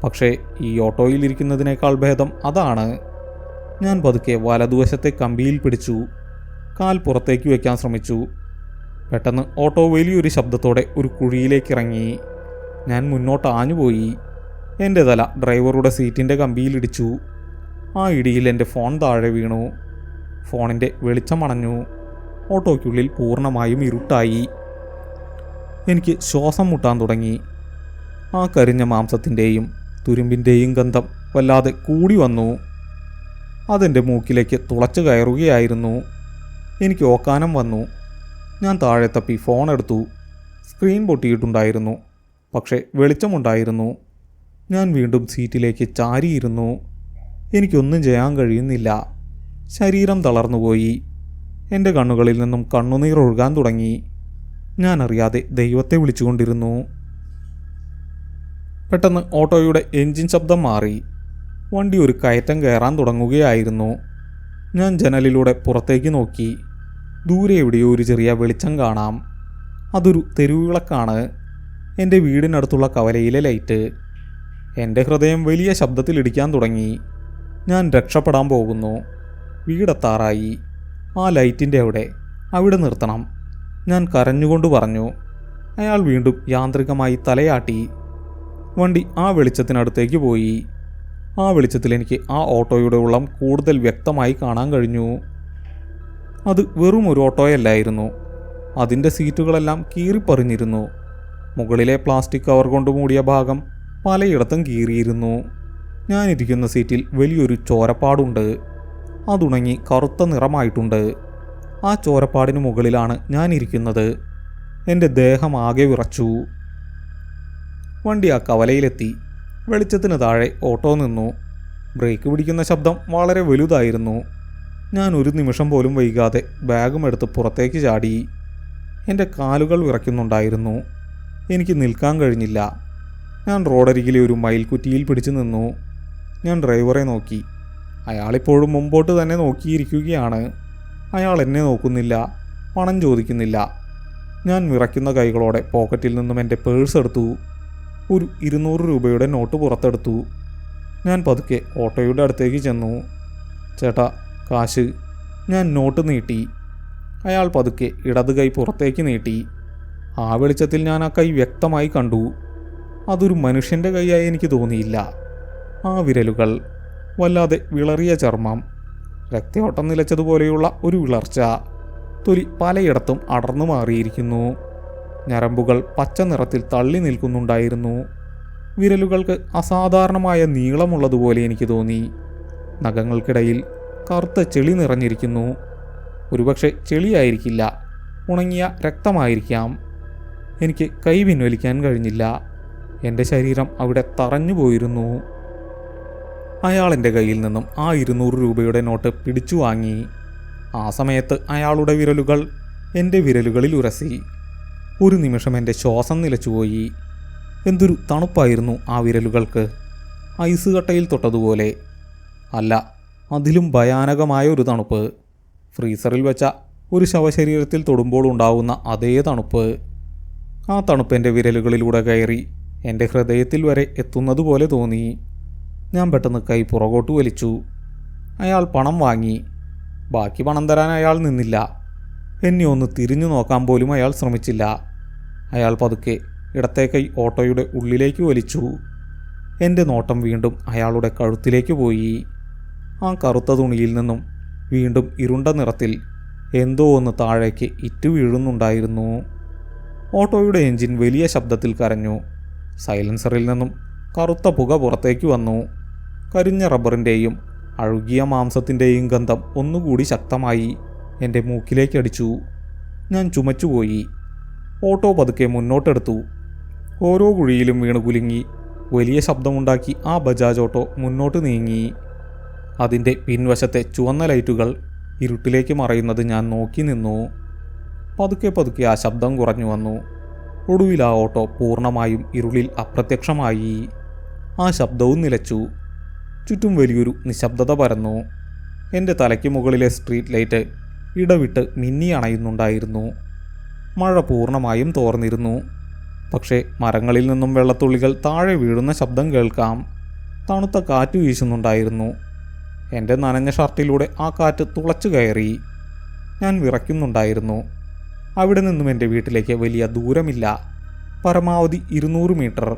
പക്ഷേ ഈ ഓട്ടോയിലിരിക്കുന്നതിനേക്കാൾ ഭേദം അതാണ്. ഞാൻ പതുക്കെ വലതുവശത്തെ കമ്പിയിൽ പിടിച്ചു. കാൽ പുറത്തേക്ക് വയ്ക്കാൻ ശ്രമിച്ചു. പെട്ടെന്ന് ഓട്ടോ വലിയൊരു ശബ്ദത്തോടെ ഒരു കുഴിയിലേക്കിറങ്ങി. ഞാൻ മുന്നോട്ട് ആഞ്ഞുപോയി. എൻ്റെ തല ഡ്രൈവറുടെ സീറ്റിൻ്റെ കമ്പിയിലിടിച്ചു. ആ ഇടിയിൽ എൻ്റെ ഫോൺ താഴെ വീണു. ഫോണിൻ്റെ വെളിച്ചം അണഞ്ഞു. ഓട്ടോയ്ക്കുള്ളിൽ പൂർണ്ണമായും ഇരുട്ടായി. എനിക്ക് ശ്വാസം മുട്ടാൻ തുടങ്ങി. ആ കരിഞ്ഞ മാംസത്തിൻ്റെയും തുരുമ്പിൻ്റെയും ഗന്ധം വല്ലാതെ കൂടി വന്നു. അതെൻ്റെ മൂക്കിലേക്ക് തുളച്ചു കയറുകയായിരുന്നു. എനിക്ക് ഓക്കാനം വന്നു. ഞാൻ താഴെ തപ്പി ഫോൺ എടുത്തു. സ്ക്രീൻ പൊട്ടിയിട്ടുണ്ടായിരുന്നു, പക്ഷേ വെളിച്ചമുണ്ടായിരുന്നു. ഞാൻ വീണ്ടും സീറ്റിലേക്ക് ചാരിയിരുന്നു. എനിക്കൊന്നും ചെയ്യാൻ കഴിയുന്നില്ല. ശരീരം തളർന്നുപോയി. എൻ്റെ കണ്ണുകളിൽ നിന്നും കണ്ണുനീർ ഒഴുകാൻ തുടങ്ങി. ഞാൻ അറിയാതെ ദൈവത്തെ വിളിച്ചുകൊണ്ടിരുന്നു. പെട്ടെന്ന് ഓട്ടോയുടെ എൻജിൻ ശബ്ദം മാറി. വണ്ടി ഒരു കയറ്റം കയറാൻ തുടങ്ങുകയായിരുന്നു. ഞാൻ ജനലിലൂടെ പുറത്തേക്ക് നോക്കി. ദൂരെ എവിടെയോ ഒരു ചെറിയ വെളിച്ചം കാണാം. അതൊരു തെരുവുവിളക്കാണ്. എൻ്റെ വീടിനടുത്തുള്ള കവലയിലെ ലൈറ്റ്. എൻ്റെ ഹൃദയം വലിയ ശബ്ദത്തിൽ ഇടിക്കാൻ തുടങ്ങി. ഞാൻ രക്ഷപ്പെടാൻ പോകുന്നു. വീടെത്താറായി. ആ ലൈറ്റിൻ്റെ അവിടെ നിർത്തണം. ഞാൻ കരഞ്ഞുകൊണ്ട് പറഞ്ഞു. അയാൾ വീണ്ടും യാന്ത്രികമായി തലയാട്ടി. വണ്ടി ആ വെളിച്ചത്തിനടുത്തേക്ക് പോയി. ആ വെളിച്ചത്തിൽ എനിക്ക് ആ ഓട്ടോയുടെ ഉള്ളം കൂടുതൽ വ്യക്തമായി കാണാൻ കഴിഞ്ഞു. അത് വെറും ഒരു ഓട്ടോയല്ലായിരുന്നു. അതിൻ്റെ സീറ്റുകളെല്ലാം കീറിപ്പറിഞ്ഞിരുന്നു. മുകളിലെ പ്ലാസ്റ്റിക് കവർ കൊണ്ട് മൂടിയ ഭാഗം പലയിടത്തും കീറിയിരുന്നു. ഞാനിരിക്കുന്ന സീറ്റിൽ വലിയൊരു ചോരപ്പാടുണ്ട്. അതുണങ്ങി കറുത്ത നിറമായിട്ടുണ്ട്. ആ ചോരപ്പാടിന് മുകളിലാണ് ഞാനിരിക്കുന്നത്. എൻ്റെ ദേഹം ആകെ വിറച്ചു. വണ്ടി ആ കവലയിലെത്തി. വെളിച്ചത്തിന് താഴെ ഓട്ടോ നിന്നു. ബ്രേക്ക് പിടിക്കുന്ന ശബ്ദം വളരെ വലുതായിരുന്നു. ഞാൻ ഒരു നിമിഷം പോലും വൈകാതെ ബാഗും എടുത്ത് പുറത്തേക്ക് ചാടി. എൻ്റെ കാലുകൾ വിറയ്ക്കുന്നുണ്ടായിരുന്നു. എനിക്ക് നിൽക്കാൻ കഴിഞ്ഞില്ല. ഞാൻ റോഡരികിലെ ഒരു മയിൽക്കുറ്റിയിൽ പിടിച്ചു നിന്നു. ഞാൻ ഡ്രൈവറെ നോക്കി. അയാളിപ്പോഴും മുമ്പോട്ട് തന്നെ നോക്കിയിരിക്കുകയാണ്. അയാൾ എന്നെ നോക്കുന്നില്ല, പണം ചോദിക്കുന്നില്ല. ഞാൻ വിറയ്ക്കുന്ന കൈകളോടെ പോക്കറ്റിൽ നിന്നും എൻ്റെ പേഴ്സ് എടുത്തു. ഒരു 200 രൂപയുടെ നോട്ട് പുറത്തെടുത്തു. ഞാൻ പതുക്കെ ഓട്ടോയുടെ അടുത്തേക്ക് ചെന്നു. ചേട്ടാ, കാശ്. ഞാൻ നോട്ട് നീട്ടി. അയാൾ പതുക്കെ ഇടത് കൈ പുറത്തേക്ക് നീട്ടി. ആ വെളിച്ചത്തിൽ ഞാൻ ആ കൈ വ്യക്തമായി കണ്ടു. അതൊരു മനുഷ്യൻ്റെ കൈയായി എനിക്ക് തോന്നിയില്ല. ആ വിരലുകൾ, വല്ലാതെ വിളറിയ ചർമ്മം, രക്തയോട്ടം നിലച്ചതുപോലെയുള്ള ഒരു വിളർച്ച. തൊലി പലയിടത്തും അടർന്നു മാറിയിരിക്കുന്നു. ഞരമ്പുകൾ പച്ച നിറത്തിൽ തള്ളി നിൽക്കുന്നുണ്ടായിരുന്നു. വിരലുകൾക്ക് അസാധാരണമായ നീളമുള്ളതുപോലെ എനിക്ക് തോന്നി. നഖങ്ങൾക്കിടയിൽ കറുത്ത ചെളി നിറഞ്ഞിരിക്കുന്നു. ഒരുപക്ഷെ ചെളിയായിരിക്കില്ല, ഉണങ്ങിയ രക്തമായിരിക്കാം. എനിക്ക് കൈ പിൻവലിക്കാൻ കഴിഞ്ഞില്ല. എൻ്റെ ശരീരം അവിടെ തറഞ്ഞു പോയിരുന്നു. അയാൾ എൻ്റെ കയ്യിൽ നിന്നും ആ 200 രൂപയുടെ നോട്ട് പിടിച്ചു വാങ്ങി. ആ സമയത്ത് അയാളുടെ വിരലുകൾ എൻ്റെ വിരലുകളിൽ ഉരസി. ഒരു നിമിഷം എൻ്റെ ശ്വാസം നിലച്ചുപോയി. എന്തൊരു തണുപ്പായിരുന്നു ആ വിരലുകൾക്ക്. ഐസ് കട്ടയിൽ തൊട്ടതുപോലെ. അല്ല, അതിലും ഭയാനകമായ ഒരു തണുപ്പ്. ഫ്രീസറിൽ വെച്ച ഒരു ശവശരീരത്തിൽ തൊടുമ്പോൾ ഉണ്ടാവുന്ന അതേ തണുപ്പ്. ആ തണുപ്പ് എൻ്റെ വിരലുകളിലൂടെ കയറി എൻ്റെ ഹൃദയത്തിൽ വരെ എത്തുന്നതുപോലെ തോന്നി. ഞാൻ പെട്ടെന്ന് കൈ പുറകോട്ട് വലിച്ചു. അയാൾ പണം വാങ്ങി. ബാക്കി പണം തരാൻ അയാൾ നിന്നില്ല. എന്നെ ഒന്ന് തിരിഞ്ഞു നോക്കാൻ പോലും അയാൾ ശ്രമിച്ചില്ല. അയാൾ പതുക്കെ ഇടത്തെ കൈ ഓട്ടോയുടെ ഉള്ളിലേക്ക് വലിച്ചു. എൻ്റെ നോട്ടം വീണ്ടും അയാളുടെ കഴുത്തിലേക്ക് പോയി. ആ കറുത്ത തുണിയിൽ നിന്നും വീണ്ടും ഇരുണ്ട നിറത്തിൽ എന്തോ ഒന്ന് താഴേക്ക് ഇറ്റു വീഴുന്നുണ്ടായിരുന്നു. ഓട്ടോയുടെ എൻജിൻ വലിയ ശബ്ദത്തിൽ കരഞ്ഞു. സൈലൻസറിൽ നിന്നും കറുത്ത പുക പുറത്തേക്ക് വന്നു. കരിഞ്ഞ റബ്ബറിൻ്റെയും അഴുകിയ മാംസത്തിൻ്റെയും ഗന്ധം ഒന്നുകൂടി ശക്തമായി എൻ്റെ മൂക്കിലേക്കടിച്ചു. ഞാൻ ചുമച്ചുപോയി. ഓട്ടോ പതുക്കെ മുന്നോട്ടെടുത്തു. ഓരോ കുഴിയിലും വീണ് കുലുങ്ങി വലിയ ശബ്ദമുണ്ടാക്കി ആ ബജാജ് ഓട്ടോ മുന്നോട്ട് നീങ്ങി. അതിൻ്റെ പിൻവശത്തെ ചുവന്ന ലൈറ്റുകൾ ഇരുട്ടിലേക്ക് മറയുന്നത് ഞാൻ നോക്കി നിന്നു. പതുക്കെ പതുക്കെ ആ ശബ്ദം കുറഞ്ഞു വന്നു. ഒടുവിൽ ആ ഓട്ടോ പൂർണ്ണമായും ഇരുളിൽ അപ്രത്യക്ഷമായി. ആ ശബ്ദവും നിലച്ചു. ചുറ്റും വലിയൊരു നിശബ്ദത പരന്നു. എൻ്റെ തലയ്ക്ക് മുകളിലെ സ്ട്രീറ്റ് ലൈറ്റ് ഇടവിട്ട് മിന്നി അണയുന്നുണ്ടായിരുന്നു. മഴ പൂർണ്ണമായും തോർന്നിരുന്നു. പക്ഷേ മരങ്ങളിൽ നിന്നും വെള്ളത്തുള്ളികൾ താഴെ വീഴുന്ന ശബ്ദം കേൾക്കാം. തണുത്ത കാറ്റ് വീശുന്നുണ്ടായിരുന്നു. എൻ്റെ നനഞ്ഞ ഷർട്ടിലൂടെ ആ കാറ്റ് തുളച്ചു കയറി. ഞാൻ വിറയ്ക്കുന്നുണ്ടായിരുന്നു. അവിടെ നിന്നും എൻ്റെ വീട്ടിലേക്ക് വലിയ ദൂരമില്ല. പരമാവധി 200 മീറ്റർ.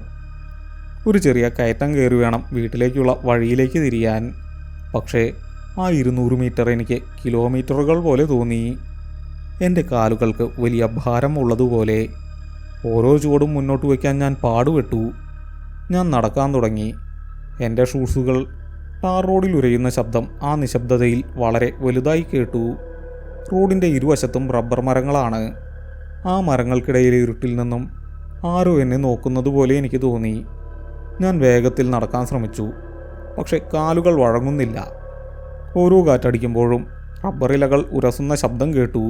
ഒരു ചെറിയ കയറ്റം കയറി വേണം വീട്ടിലേക്കുള്ള വഴിയിലേക്ക് തിരിയാൻ. പക്ഷേ ആ 200 മീറ്റർ എനിക്ക് കിലോമീറ്ററുകൾ പോലെ തോന്നി. എൻ്റെ കാലുകൾക്ക് വലിയ ഭാരം ഉള്ളതുപോലെ. ഓരോ ചുവടും മുന്നോട്ട് വയ്ക്കാൻ ഞാൻ പാടുപെട്ടു. ഞാൻ നടക്കാൻ തുടങ്ങി. എൻ്റെ ഷൂസുകൾ ടാർ റോഡിൽ ഉരയുന്ന ശബ്ദം ആ നിശബ്ദതയിൽ വളരെ വലുതായി കേട്ടു. റോഡിൻ്റെ ഇരുവശത്തും റബ്ബർ മരങ്ങളാണ്. ആ മരങ്ങൾക്കിടയിലെ ഇരുട്ടിൽ നിന്നും ആരോ എന്നെ നോക്കുന്നത് പോലെ എനിക്ക് തോന്നി. ഞാൻ വേഗത്തിൽ നടക്കാൻ ശ്രമിച്ചു. പക്ഷെ കാലുകൾ വഴങ്ങുന്നില്ല. ഓരോ കാറ്റടിക്കുമ്പോഴും റബ്ബറിലകൾ ഉരസുന്ന ശബ്ദം കേട്ടു.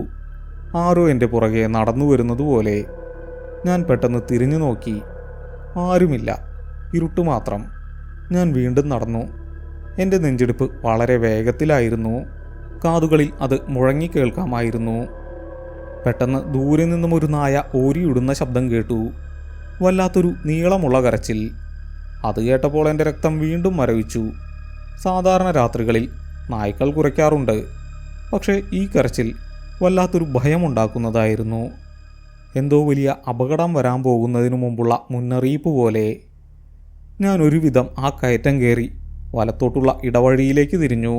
ആരോ എൻ്റെ പുറകെ നടന്നു വരുന്നതുപോലെ. ഞാൻ പെട്ടെന്ന് തിരിഞ്ഞു നോക്കി. ആരുമില്ല, ഇരുട്ട് മാത്രം. ഞാൻ വീണ്ടും നടന്നു. എൻ്റെ നെഞ്ചിടിപ്പ് വളരെ വേഗത്തിലായിരുന്നു. കാതുകളിൽ അത് മുഴങ്ങി കേൾക്കാമായിരുന്നു. പെട്ടെന്ന് ദൂരെ നിന്നും ഒരു നായ ഓരിയിടുന്ന ശബ്ദം കേട്ടു. വല്ലാത്തൊരു നീളമുള്ള കരച്ചിൽ. അത് കേട്ടപ്പോൾ എൻ്റെ രക്തം വീണ്ടും മരവിച്ചു. സാധാരണ രാത്രികളിൽ നായ്ക്കൾ കുരയ്ക്കാറുണ്ട്. പക്ഷേ ഈ കരച്ചിൽ വല്ലാത്തൊരു ഭയമുണ്ടാക്കുന്നതായിരുന്നു. എന്തോ വലിയ അപകടം വരാൻ പോകുന്നതിനു മുമ്പുള്ള മുന്നറിയിപ്പ് പോലെ. ഞാൻ ഒരുവിധം ആ കയറ്റം കയറി വലത്തോട്ടുള്ള ഇടവഴിയിലേക്ക് തിരിഞ്ഞു.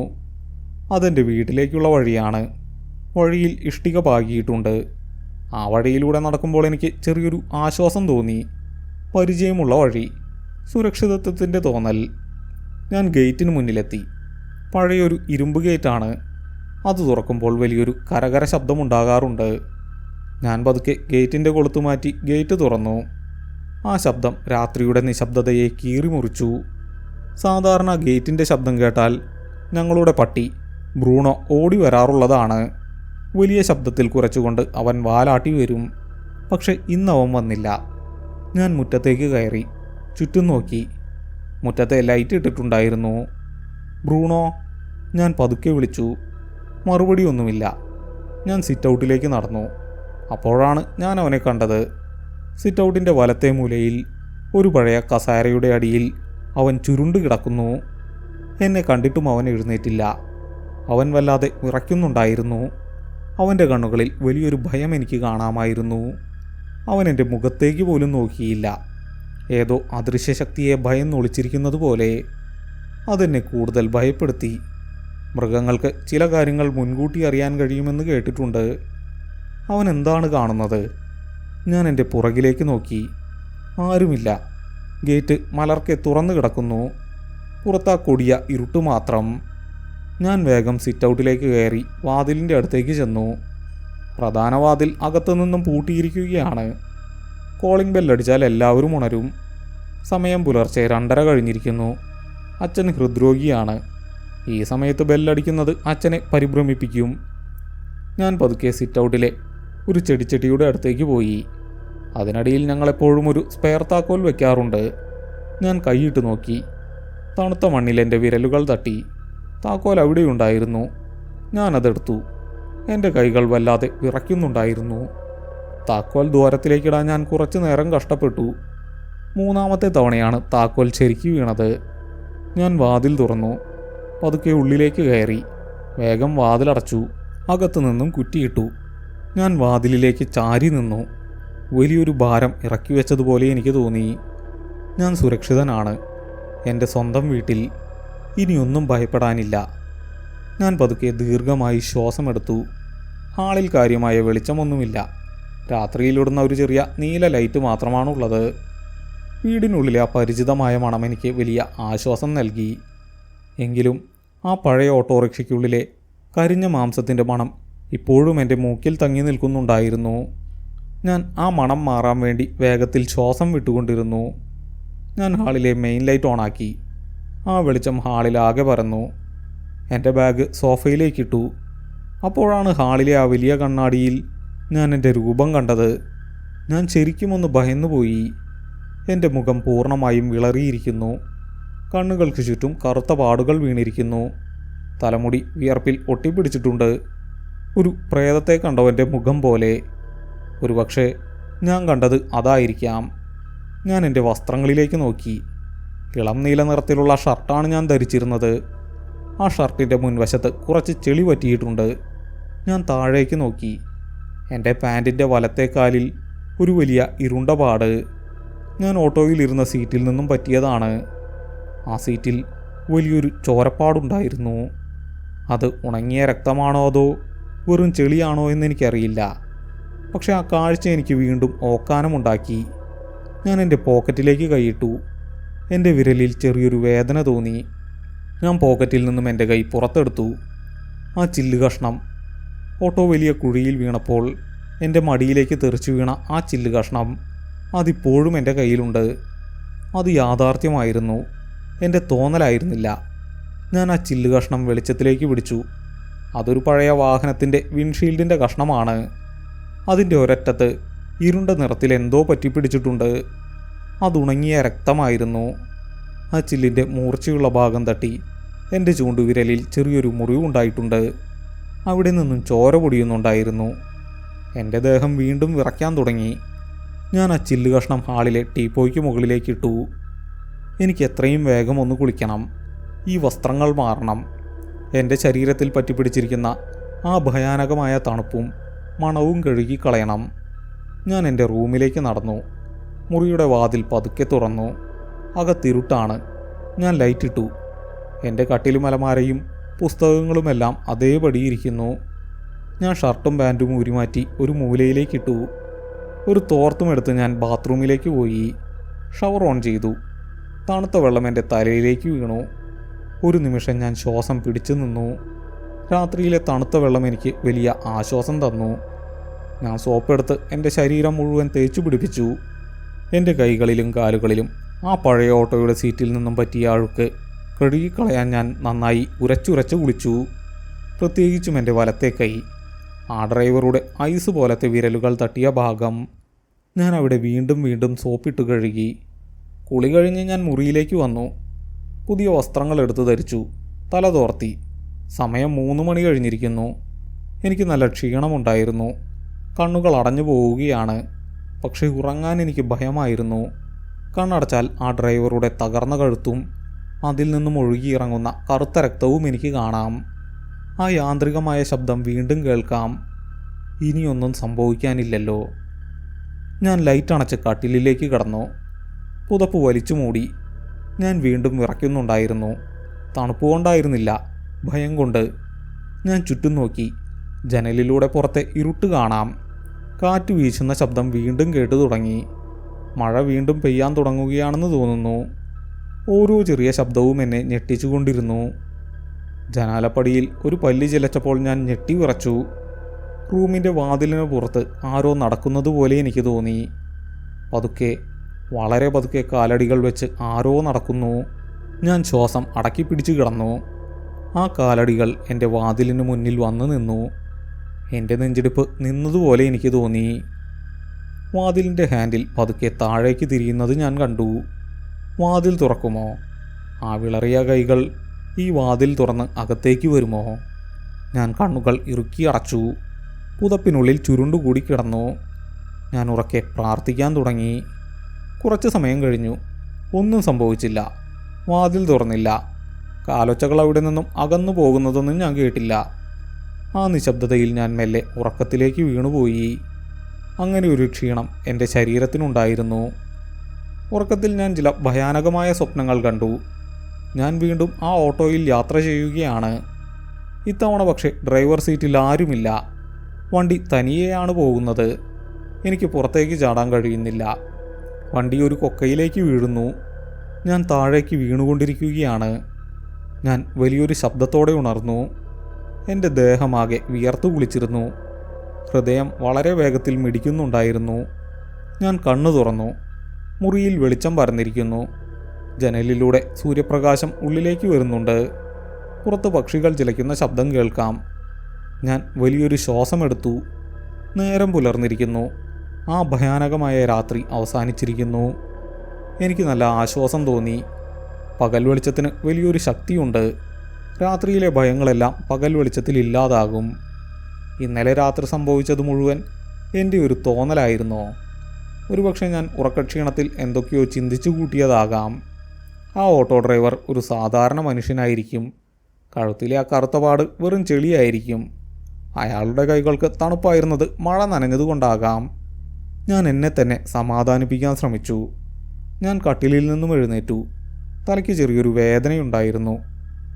അതെൻ്റെ വീട്ടിലേക്കുള്ള വഴിയാണ്. വഴിയിൽ ഇഷ്ടിക പാകിയിട്ടുണ്ട്. ആ വഴിയിലൂടെ നടക്കുമ്പോൾ എനിക്ക് ചെറിയൊരു ആശ്വാസം തോന്നി. പരിചയമുള്ള വഴി, സുരക്ഷിതത്വത്തിൻ്റെ തോന്നൽ. ഞാൻ ഗേറ്റിന് മുന്നിലെത്തി. പഴയൊരു ഇരുമ്പ് ഗേറ്റാണ്. അത് തുറക്കുമ്പോൾ വലിയൊരു കരകര ശബ്ദമുണ്ടാകാറുണ്ട്. ഞാൻ പതുക്കെ ഗേറ്റിൻ്റെ കൊളുത്തു മാറ്റി ഗേറ്റ് തുറന്നു. ആ ശബ്ദം രാത്രിയുടെ നിശബ്ദതയെ കീറിമുറിച്ചു. സാധാരണ ഗേറ്റിൻ്റെ ശബ്ദം കേട്ടാൽ ഞങ്ങളുടെ പട്ടി ബ്രൂണോ ഓടി വരാറുള്ളതാണ്. വലിയ ശബ്ദത്തിൽ കുരച്ചുകൊണ്ട് അവൻ വാലാട്ടി വരും. പക്ഷെ ഇന്നവൻ വന്നില്ല. ഞാൻ മുറ്റത്തേക്ക് കയറി ചുറ്റും നോക്കി. മുറ്റത്തെ ലൈറ്റ് ഇട്ടിട്ടുണ്ടായിരുന്നു. ബ്രൂണോ, ഞാൻ പതുക്കെ വിളിച്ചു. മറുപടിയൊന്നുമില്ല. ഞാൻ സിറ്റ് ഔട്ടിലേക്ക് നടന്നു. അപ്പോഴാണ് ഞാൻ അവനെ കണ്ടത്. സിറ്റ് ഔട്ടിൻ്റെ വലത്തെ മൂലയിൽ ഒരു പഴയ കസേരയുടെ അടിയിൽ അവൻ ചുരുണ്ട് കിടക്കുന്നു. എന്നെ കണ്ടിട്ടും അവൻ എഴുന്നേറ്റില്ല. അവൻ വല്ലാതെ വിറയ്ക്കുന്നുണ്ടായിരുന്നു. അവൻ്റെ കണ്ണുകളിൽ വലിയൊരു ഭയം എനിക്ക് കാണാമായിരുന്നു. അവൻ എൻ്റെ മുഖത്തേക്ക് പോലും നോക്കിയില്ല. ഏതോ അദൃശ്യശക്തിയെ ഭയന്നൊളിച്ചിരിക്കുന്നത് പോലെ. അതെന്നെ കൂടുതൽ ഭയപ്പെടുത്തി. മൃഗങ്ങൾക്ക് ചില കാര്യങ്ങൾ മുൻകൂട്ടി അറിയാൻ കഴിയുമെന്ന് കേട്ടിട്ടുണ്ട്. അവൻ എന്താണ് കാണുന്നത്? ഞാൻ എൻ്റെ പുറകിലേക്ക് നോക്കി. ആരുമില്ല. ഗേറ്റ് മലർക്കെ തുറന്നു കിടക്കുന്നു. പുറത്താ കൊടിയ ഇരുട്ട് മാത്രം. ഞാൻ വേഗം സിറ്റ് ഔട്ടിലേക്ക് കയറി വാതിലിൻ്റെ അടുത്തേക്ക് ചെന്നു. പ്രധാന വാതിൽ അകത്തുനിന്നും പൂട്ടിയിരിക്കുകയാണ്. കോളിംഗ് ബെല്ലടിച്ചാൽ എല്ലാവരും ഉണരും. സമയം പുലർച്ചെ 2:30 കഴിഞ്ഞിരിക്കുന്നു. അച്ഛൻ ഹൃദ്രോഗിയാണ്. ഈ സമയത്ത് ബെല്ലടിക്കുന്നത് അച്ഛനെ പരിഭ്രമിപ്പിക്കും. ഞാൻ പതുക്കെ സിറ്റ് ഔട്ടിലെ ഒരു ചെടിച്ചട്ടിയുടെ അടുത്തേക്ക് പോയി. അതിനടിയിൽ ഞങ്ങളെപ്പോഴും ഒരു സ്പെയർ താക്കോൽ വയ്ക്കാറുണ്ട്. ഞാൻ കൈയിട്ട് നോക്കി. തണുത്ത മണ്ണിൽ എൻ്റെ വിരലുകൾ തട്ടി. താക്കോൽ അവിടെയുണ്ടായിരുന്നു. ഞാനതെടുത്തു. എൻ്റെ കൈകൾ വല്ലാതെ വിറയ്ക്കുന്നുണ്ടായിരുന്നു. താക്കോൽ ദ്വാരത്തിലേക്കിടാൻ ഞാൻ കുറച്ചു നേരം കഷ്ടപ്പെട്ടു. 3ാമത്തെ തവണയാണ് താക്കോൽ ശരിക്ക് വീണത്. ഞാൻ വാതിൽ തുറന്നു. പതുക്കെ ഉള്ളിലേക്ക് കയറി. വേഗം വാതിലടച്ചു. അകത്തു നിന്നും കുറ്റിയിട്ടു. ഞാൻ വാതിലിലേക്ക് ചാരി നിന്നു. വലിയൊരു ഭാരം ഇറക്കി വെച്ചതുപോലെ എനിക്ക് തോന്നി. ഞാൻ സുരക്ഷിതനാണ്. എൻ്റെ സ്വന്തം വീട്ടിൽ. ഇനിയൊന്നും ഭയപ്പെടാനില്ല. ഞാൻ പതുക്കെ ദീർഘമായി ശ്വാസമെടുത്തു. ഹാളിൽ കാര്യമായ വെളിച്ചമൊന്നുമില്ല. രാത്രിയിലിടുന്ന ഒരു ചെറിയ നീല ലൈറ്റ് മാത്രമാണുള്ളത്. വീടിനുള്ളിലെ ആ പരിചിതമായ മണം എനിക്ക് വലിയ ആശ്വാസം നൽകി. എങ്കിലും ആ പഴയ ഓട്ടോറിക്ഷയ്ക്കുള്ളിലെ കരിഞ്ഞ മാംസത്തിൻ്റെ മണം ഇപ്പോഴും എൻ്റെ മൂക്കിൽ തങ്ങി നിൽക്കുന്നുണ്ടായിരുന്നു. ഞാൻ ആ മണം മാറാൻ വേണ്ടി വേഗത്തിൽ ശ്വാസം വിട്ടുകൊണ്ടിരുന്നു. ഞാൻ ഹാളിലെ മെയിൻ ലൈറ്റ് ഓണാക്കി. ആ വെളിച്ചം ഹാളിലാകെ പരന്നു. എൻ്റെ ബാഗ് സോഫയിലേക്കിട്ടു. അപ്പോഴാണ് ഹാളിലെ ആ വലിയ കണ്ണാടിയിൽ ഞാൻ എൻ്റെ രൂപം കണ്ടത്. ഞാൻ ശരിക്കും ഒന്ന് ഭയന്നുപോയി. എൻ്റെ മുഖം പൂർണ്ണമായും വിളറിയിരിക്കുന്നു. കണ്ണുകൾക്ക് ചുറ്റും കറുത്ത പാടുകൾ വീണിരിക്കുന്നു. തലമുടി വിയർപ്പിൽ ഒട്ടിപ്പിടിച്ചിട്ടുണ്ട്. ഒരു പ്രേതത്തെ കണ്ടവൻ്റെ മുഖം പോലെ. ഒരുപക്ഷെ ഞാൻ കണ്ടത് അതായിരിക്കാം. ഞാൻ എൻ്റെ വസ്ത്രങ്ങളിലേക്ക് നോക്കി. ഇളം നീല നിറത്തിലുള്ള ഷർട്ടാണ് ഞാൻ ധരിച്ചിരുന്നത്. ആ ഷർട്ടിൻ്റെ മുൻവശത്ത് കുറച്ച് ചെളി പറ്റിയിട്ടുണ്ട്. ഞാൻ താഴേക്ക് നോക്കി. എൻ്റെ പാൻറ്റിൻ്റെ വലത്തെ കാലിൽ ഒരു വലിയ ഇരുണ്ട പാട്. ഞാൻ ഓട്ടോയിലിരുന്ന സീറ്റിൽ നിന്നും പറ്റിയതാണ്. ആ സീറ്റിൽ വലിയൊരു ചോരപ്പാടുണ്ടായിരുന്നു. അത് ഉണങ്ങിയ രക്തമാണോ അതോ വെറും ചെളിയാണോ എന്നെനിക്കറിയില്ല. പക്ഷെ ആ കാഴ്ച എനിക്ക് വീണ്ടും ഓക്കാനമുണ്ടാക്കി. ഞാൻ എൻ്റെ പോക്കറ്റിലേക്ക് കൈയിട്ടു. എൻ്റെ വിരലിൽ ചെറിയൊരു വേദന തോന്നി. ഞാൻ പോക്കറ്റിൽ നിന്നും എൻ്റെ കൈ പുറത്തെടുത്തു. ആ ചില്ല് കഷ്ണം. ഓട്ടോ വലിയ കുഴിയിൽ വീണപ്പോൾ എൻ്റെ മടിയിലേക്ക് തെറിച്ചു വീണ ആ ചില്ല് കഷ്ണം അതിപ്പോഴും എൻ്റെ കയ്യിലുണ്ട്. അത് യാഥാർത്ഥ്യമായിരുന്നു, എൻ്റെ തോന്നലായിരുന്നില്ല. ഞാൻ ആ ചില്ല് കഷ്ണം വെളിച്ചത്തിലേക്ക് പിടിച്ചു. അതൊരു പഴയ വാഹനത്തിൻ്റെ വിൻഷീൽഡിൻ്റെ കഷ്ണമാണ്. അതിൻ്റെ ഒരറ്റത്ത് ഇരുണ്ട നിറത്തിൽ എന്തോ പറ്റിപ്പിടിച്ചിട്ടുണ്ട്. അതുണങ്ങിയ രക്തമായിരുന്നു. ആ ചില്ലിൻ്റെ മൂർച്ചയുള്ള ഭാഗം തട്ടി എൻ്റെ ചൂണ്ടുവിരലിൽ ചെറിയൊരു മുറിവുണ്ടായിട്ടുണ്ട്. അവിടെ നിന്നും ചോര പൊടിയുന്നുണ്ടായിരുന്നു. എൻ്റെ ദേഹം വീണ്ടും വിറയ്ക്കാൻ തുടങ്ങി. ഞാൻ ആ ചില്ല് കഷ്ണം ഹാളിലെ ടീപ്പോയ്ക്ക് മുകളിലേക്കിട്ടു. എനിക്ക് എത്രയും വേഗം ഒന്ന് കുളിക്കണം. ഈ വസ്ത്രങ്ങൾ മാറണം. എൻ്റെ ശരീരത്തിൽ പറ്റിപ്പിടിച്ചിരിക്കുന്ന ആ ഭയാനകമായ തണുപ്പും മണവും കഴുകിക്കളയണം. ഞാൻ എൻ്റെ റൂമിലേക്ക് നടന്നു. മുറിയുടെ വാതിൽ പതുക്കെ തുറന്നു. അകത്തിരുട്ടാണ്. ഞാൻ ലൈറ്റിട്ടു. എൻ്റെ കട്ടിലും അലമാരയും പുസ്തകങ്ങളുമെല്ലാം അതേപടി ഇരിക്കുന്നു. ഞാൻ ഷർട്ടും പാൻറ്റും ഊരിമാറ്റി ഒരു മൂലയിലേക്കിട്ടു. ഒരു തോർത്തുമെടുത്ത് ഞാൻ ബാത്റൂമിലേക്ക് പോയി. ഷവർ ഓൺ ചെയ്തു. തണുത്ത വെള്ളം എൻ്റെ തലയിലേക്ക് വീണു. ഒരു നിമിഷം ഞാൻ ശ്വാസം പിടിച്ചു നിന്നു. രാത്രിയിലെ തണുത്ത വെള്ളം എനിക്ക് വലിയ ആശ്വാസം തന്നു. ഞാൻ സോപ്പെടുത്ത് എൻ്റെ ശരീരം മുഴുവൻ തേച്ചു പിടിപ്പിച്ചു. എൻ്റെ കൈകളിലും കാലുകളിലും ആ പഴയ ഓട്ടോയുടെ സീറ്റിൽ നിന്നും പറ്റിയ അഴുക്ക് കഴുകിക്കളയാൻ ഞാൻ നന്നായി ഉരച്ചുരച്ച് കുളിച്ചു. പ്രത്യേകിച്ചും എൻ്റെ വലത്തെ കൈ, ആ ഡ്രൈവറുടെ ഐസ് പോലത്തെ വിരലുകൾ തട്ടിയ ഭാഗം. ഞാൻ അവിടെ വീണ്ടും വീണ്ടും സോപ്പിട്ട് കഴുകി. കുളി കഴിഞ്ഞ് ഞാൻ മുറിയിലേക്ക് വന്നു. പുതിയ വസ്ത്രങ്ങൾ എടുത്തു ധരിച്ചു. തല തോർത്തി. സമയം 3 മണി കഴിഞ്ഞിരിക്കുന്നു. എനിക്ക് നല്ല ക്ഷീണമുണ്ടായിരുന്നു. കണ്ണുകൾ അടഞ്ഞു പോവുകയാണ്. പക്ഷേ ഉറങ്ങാൻ എനിക്ക് ഭയമായിരുന്നു. കണ്ണടച്ചാൽ ആ ഡ്രൈവറുടെ തകർന്ന കഴുത്തും അതിൽ നിന്നും ഒഴുകിയിറങ്ങുന്ന കറുത്ത രക്തവും എനിക്ക് കാണാം. ആ യാന്ത്രികമായ ശബ്ദം വീണ്ടും കേൾക്കാം. ഇനിയൊന്നും സംഭവിക്കാനില്ലല്ലോ. ഞാൻ ലൈറ്റ് അണച്ച് കട്ടിലിലേക്ക് കിടന്നു. പുതപ്പ് വലിച്ചു മൂടി. ഞാൻ വീണ്ടും വിറയ്ക്കുന്നുണ്ടായിരുന്നു. തണുപ്പ് കൊണ്ടായിരുന്നില്ല, ഭയം കൊണ്ട്. ഞാൻ ചുറ്റും നോക്കി. ജനലിലൂടെ പുറത്തെ ഇരുട്ട് കാണാം. കാറ്റ് വീശുന്ന ശബ്ദം വീണ്ടും കേട്ടു തുടങ്ങി. മഴ വീണ്ടും പെയ്യാൻ തുടങ്ങുകയാണെന്ന് തോന്നുന്നു. ഓരോ ചെറിയ ശബ്ദവും എന്നെ ഞെട്ടിച്ചുകൊണ്ടിരുന്നു. ജനാലപ്പടിയിൽ ഒരു പല്ലി ചിലച്ചപ്പോൾ ഞാൻ ഞെട്ടി വിറച്ചു. റൂമിൻ്റെ വാതിലിന് പുറത്ത് ആരോ നടക്കുന്നത് പോലെ എനിക്ക് തോന്നി. പതുക്കെ, വളരെ പതുക്കെ കാലടികൾ വെച്ച് ആരോ നടക്കുന്നു. ഞാൻ ശ്വാസം അടക്കി പിടിച്ചു കിടന്നു. ആ കാലടികൾ എൻ്റെ വാതിലിന് മുന്നിൽ വന്നു നിന്നു. എൻ്റെ നെഞ്ചിടിപ്പ് നിന്നതുപോലെ എനിക്ക് തോന്നി. വാതിലിൻ്റെ ഹാൻഡിൽ പതുക്കെ താഴേക്ക് തിരിയുന്നത് ഞാൻ കണ്ടു. വാതിൽ തുറക്കുമോ? ആ വിളറിയ കൈകൾ ഈ വാതിൽ തുറന്ന് അകത്തേക്ക് വരുമോ? ഞാൻ കണ്ണുകൾ ഇറുക്കി അടച്ചു. പുതപ്പിനുള്ളിൽ ചുരുണ്ടുകൂടി കിടന്നു. ഞാൻ ഉറക്കെ പ്രാർത്ഥിക്കാൻ തുടങ്ങി. കുറച്ച് സമയം കഴിഞ്ഞു. ഒന്നും സംഭവിച്ചില്ല. വാതിൽ തുറന്നില്ല. കാലൊച്ചകൾ അവിടെ നിന്നും അകന്നു പോകുന്നതൊന്നും ഞാൻ കേട്ടില്ല. ആ നിശബ്ദതയിൽ ഞാൻ മെല്ലെ ഉറക്കത്തിലേക്ക് വീണുപോയി. അങ്ങനെ ഒരു ക്ഷീണം എൻ്റെ ശരീരത്തിനുണ്ടായിരുന്നു. ഉറക്കത്തിൽ ഞാൻ ചില ഭയാനകമായ സ്വപ്നങ്ങൾ കണ്ടു. ഞാൻ വീണ്ടും ആ ഓട്ടോയിൽ യാത്ര ചെയ്യുകയാണ്. ഇത്തവണ പക്ഷേ ഡ്രൈവർ സീറ്റിൽ ആരുമില്ല. വണ്ടി തനിയെയാണ് പോകുന്നത്. എനിക്ക് പുറത്തേക്ക് ചാടാൻ കഴിയുന്നില്ല. വണ്ടി ഒരു കൊക്കയിലേക്ക് വീഴുന്നു. ഞാൻ താഴേക്ക് വീണുകൊണ്ടിരിക്കുകയാണ്. ഞാൻ വലിയൊരു ശബ്ദത്തോടെ ഉണർന്നു. എൻ്റെ ദേഹമാകെ വിയർത്തു കുളിച്ചിരുന്നു. ഹൃദയം വളരെ വേഗത്തിൽ മിടിക്കുന്നുണ്ടായിരുന്നു. ഞാൻ കണ്ണു തുറന്നു. മുറിയിൽ വെളിച്ചം പരന്നിരിക്കുന്നു. ജനലിലൂടെ സൂര്യപ്രകാശം ഉള്ളിലേക്ക് വരുന്നുണ്ട്. പുറത്ത് പക്ഷികൾ ചിലയ്ക്കുന്ന ശബ്ദം കേൾക്കാം. ഞാൻ വലിയൊരു ശ്വാസമെടുത്തു. നേരം പുലർന്നിരിക്കുന്നു. ആ ഭയാനകമായ രാത്രി അവസാനിച്ചിരിക്കുന്നു. എനിക്ക് നല്ല ആശ്വാസം തോന്നി. പകൽ വെളിച്ചത്തിന് വലിയൊരു ശക്തിയുണ്ട്. രാത്രിയിലെ ഭയങ്ങളെല്ലാം പകൽ വെളിച്ചത്തിൽ ഇല്ലാതാകും. ഇന്നലെ രാത്രി സംഭവിച്ചത് മുഴുവൻ എൻ്റെ ഒരു തോന്നലായിരുന്നോ? ഒരുപക്ഷെ ഞാൻ ഉറക്കക്ഷീണത്തിൽ എന്തൊക്കെയോ ചിന്തിച്ചു കൂട്ടിയതാകാം. ആ ഓട്ടോ ഡ്രൈവർ ഒരു സാധാരണ മനുഷ്യനായിരിക്കും. കഴുത്തിലെ ആ കറുത്ത പാട് വെറും ചെളിയായിരിക്കും. അയാളുടെ കൈകൾക്ക് തണുപ്പായിരുന്നത് മഴ നനഞ്ഞതുകൊണ്ടാകാം. ഞാൻ എന്നെ തന്നെ സമാധാനിപ്പിക്കാൻ ശ്രമിച്ചു. ഞാൻ കട്ടിലിൽ നിന്നും എഴുന്നേറ്റു. തലയ്ക്ക് ചെറിയൊരു വേദനയുണ്ടായിരുന്നു.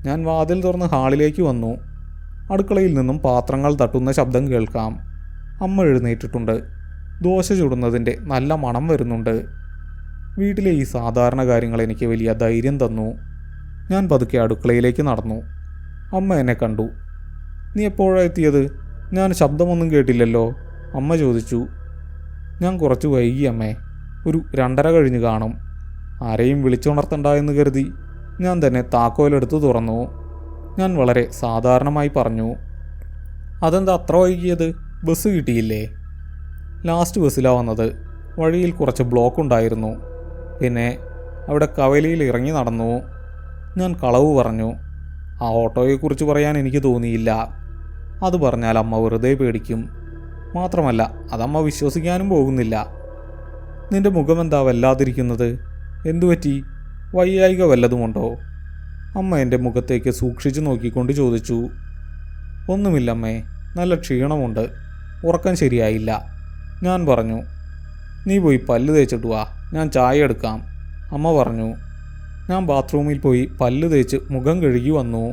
ഞാൻ വാതിൽ തുറന്ന് ഹാളിലേക്ക് വന്നു. അടുക്കളയിൽ നിന്നും പാത്രങ്ങൾ തട്ടുന്ന ശബ്ദം കേൾക്കാം. അമ്മ എഴുന്നേറ്റിട്ടുണ്ട്. ദോശ ചുടുന്നതിൻ്റെ നല്ല മണം വരുന്നുണ്ട്. വീട്ടിലെ ഈ സാധാരണ കാര്യങ്ങൾ എനിക്ക് വലിയ ധൈര്യം തന്നു. ഞാൻ പതുക്കെ അടുക്കളയിലേക്ക് നടന്നു. അമ്മ എന്നെ കണ്ടു. "നീ എപ്പോഴാണ് എത്തിയത്? ഞാൻ ശബ്ദമൊന്നും കേട്ടില്ലല്ലോ," അമ്മ ചോദിച്ചു. "ഞാൻ കുറച്ച് വൈകി അമ്മേ. ഒരു 2:30 കഴിഞ്ഞ് കാണും. ആരെയും വിളിച്ചുണർത്തണ്ട എന്ന് കരുതി ഞാൻ തന്നെ താക്കോലെടുത്ത് തുറന്നു." ഞാൻ വളരെ സാധാരണമായി പറഞ്ഞു. "അതെന്താ അത്ര വൈകിയത്? ബസ് കിട്ടിയില്ലേ?" "ലാസ്റ്റ് ബസ്സിലാണ് വന്നത്. വഴിയിൽ കുറച്ച് ബ്ലോക്ക് ഉണ്ടായിരുന്നു. പിന്നെ അവിടെ കവലയിൽ ഇറങ്ങി നടന്നു." ഞാൻ കളവ് പറഞ്ഞു. ആ ഓട്ടോയെക്കുറിച്ച് പറയാൻ എനിക്ക് തോന്നിയില്ല. അത് പറഞ്ഞാൽ അമ്മ വെറുതെ പേടിക്കും. മാത്രമല്ല അതമ്മ വിശ്വസിക്കാനും പോകുന്നില്ല. "നിന്റെ മുഖമെന്താ വല്ലാതിരിക്കുന്നത്? എന്തുപറ്റി? വയ്യായിക വല്ലതുമുണ്ടോ?" അമ്മ എൻ്റെ മുഖത്തേക്ക് സൂക്ഷിച്ചു നോക്കിക്കൊണ്ട് ചോദിച്ചു. "ഒന്നുമില്ലമ്മേ, നല്ല ക്ഷീണമുണ്ട്. ഉറക്കം ശരിയായില്ല," ഞാൻ പറഞ്ഞു. നീ പോയി പല്ല് തേച്ചിട്ട് വാ, ഞാൻ ചായ എടുക്കാം, അമ്മ പറഞ്ഞു. ഞാൻ ബാത്റൂമിൽ പോയി പല്ല് തേച്ച് മുഖം കഴുകി വന്നു.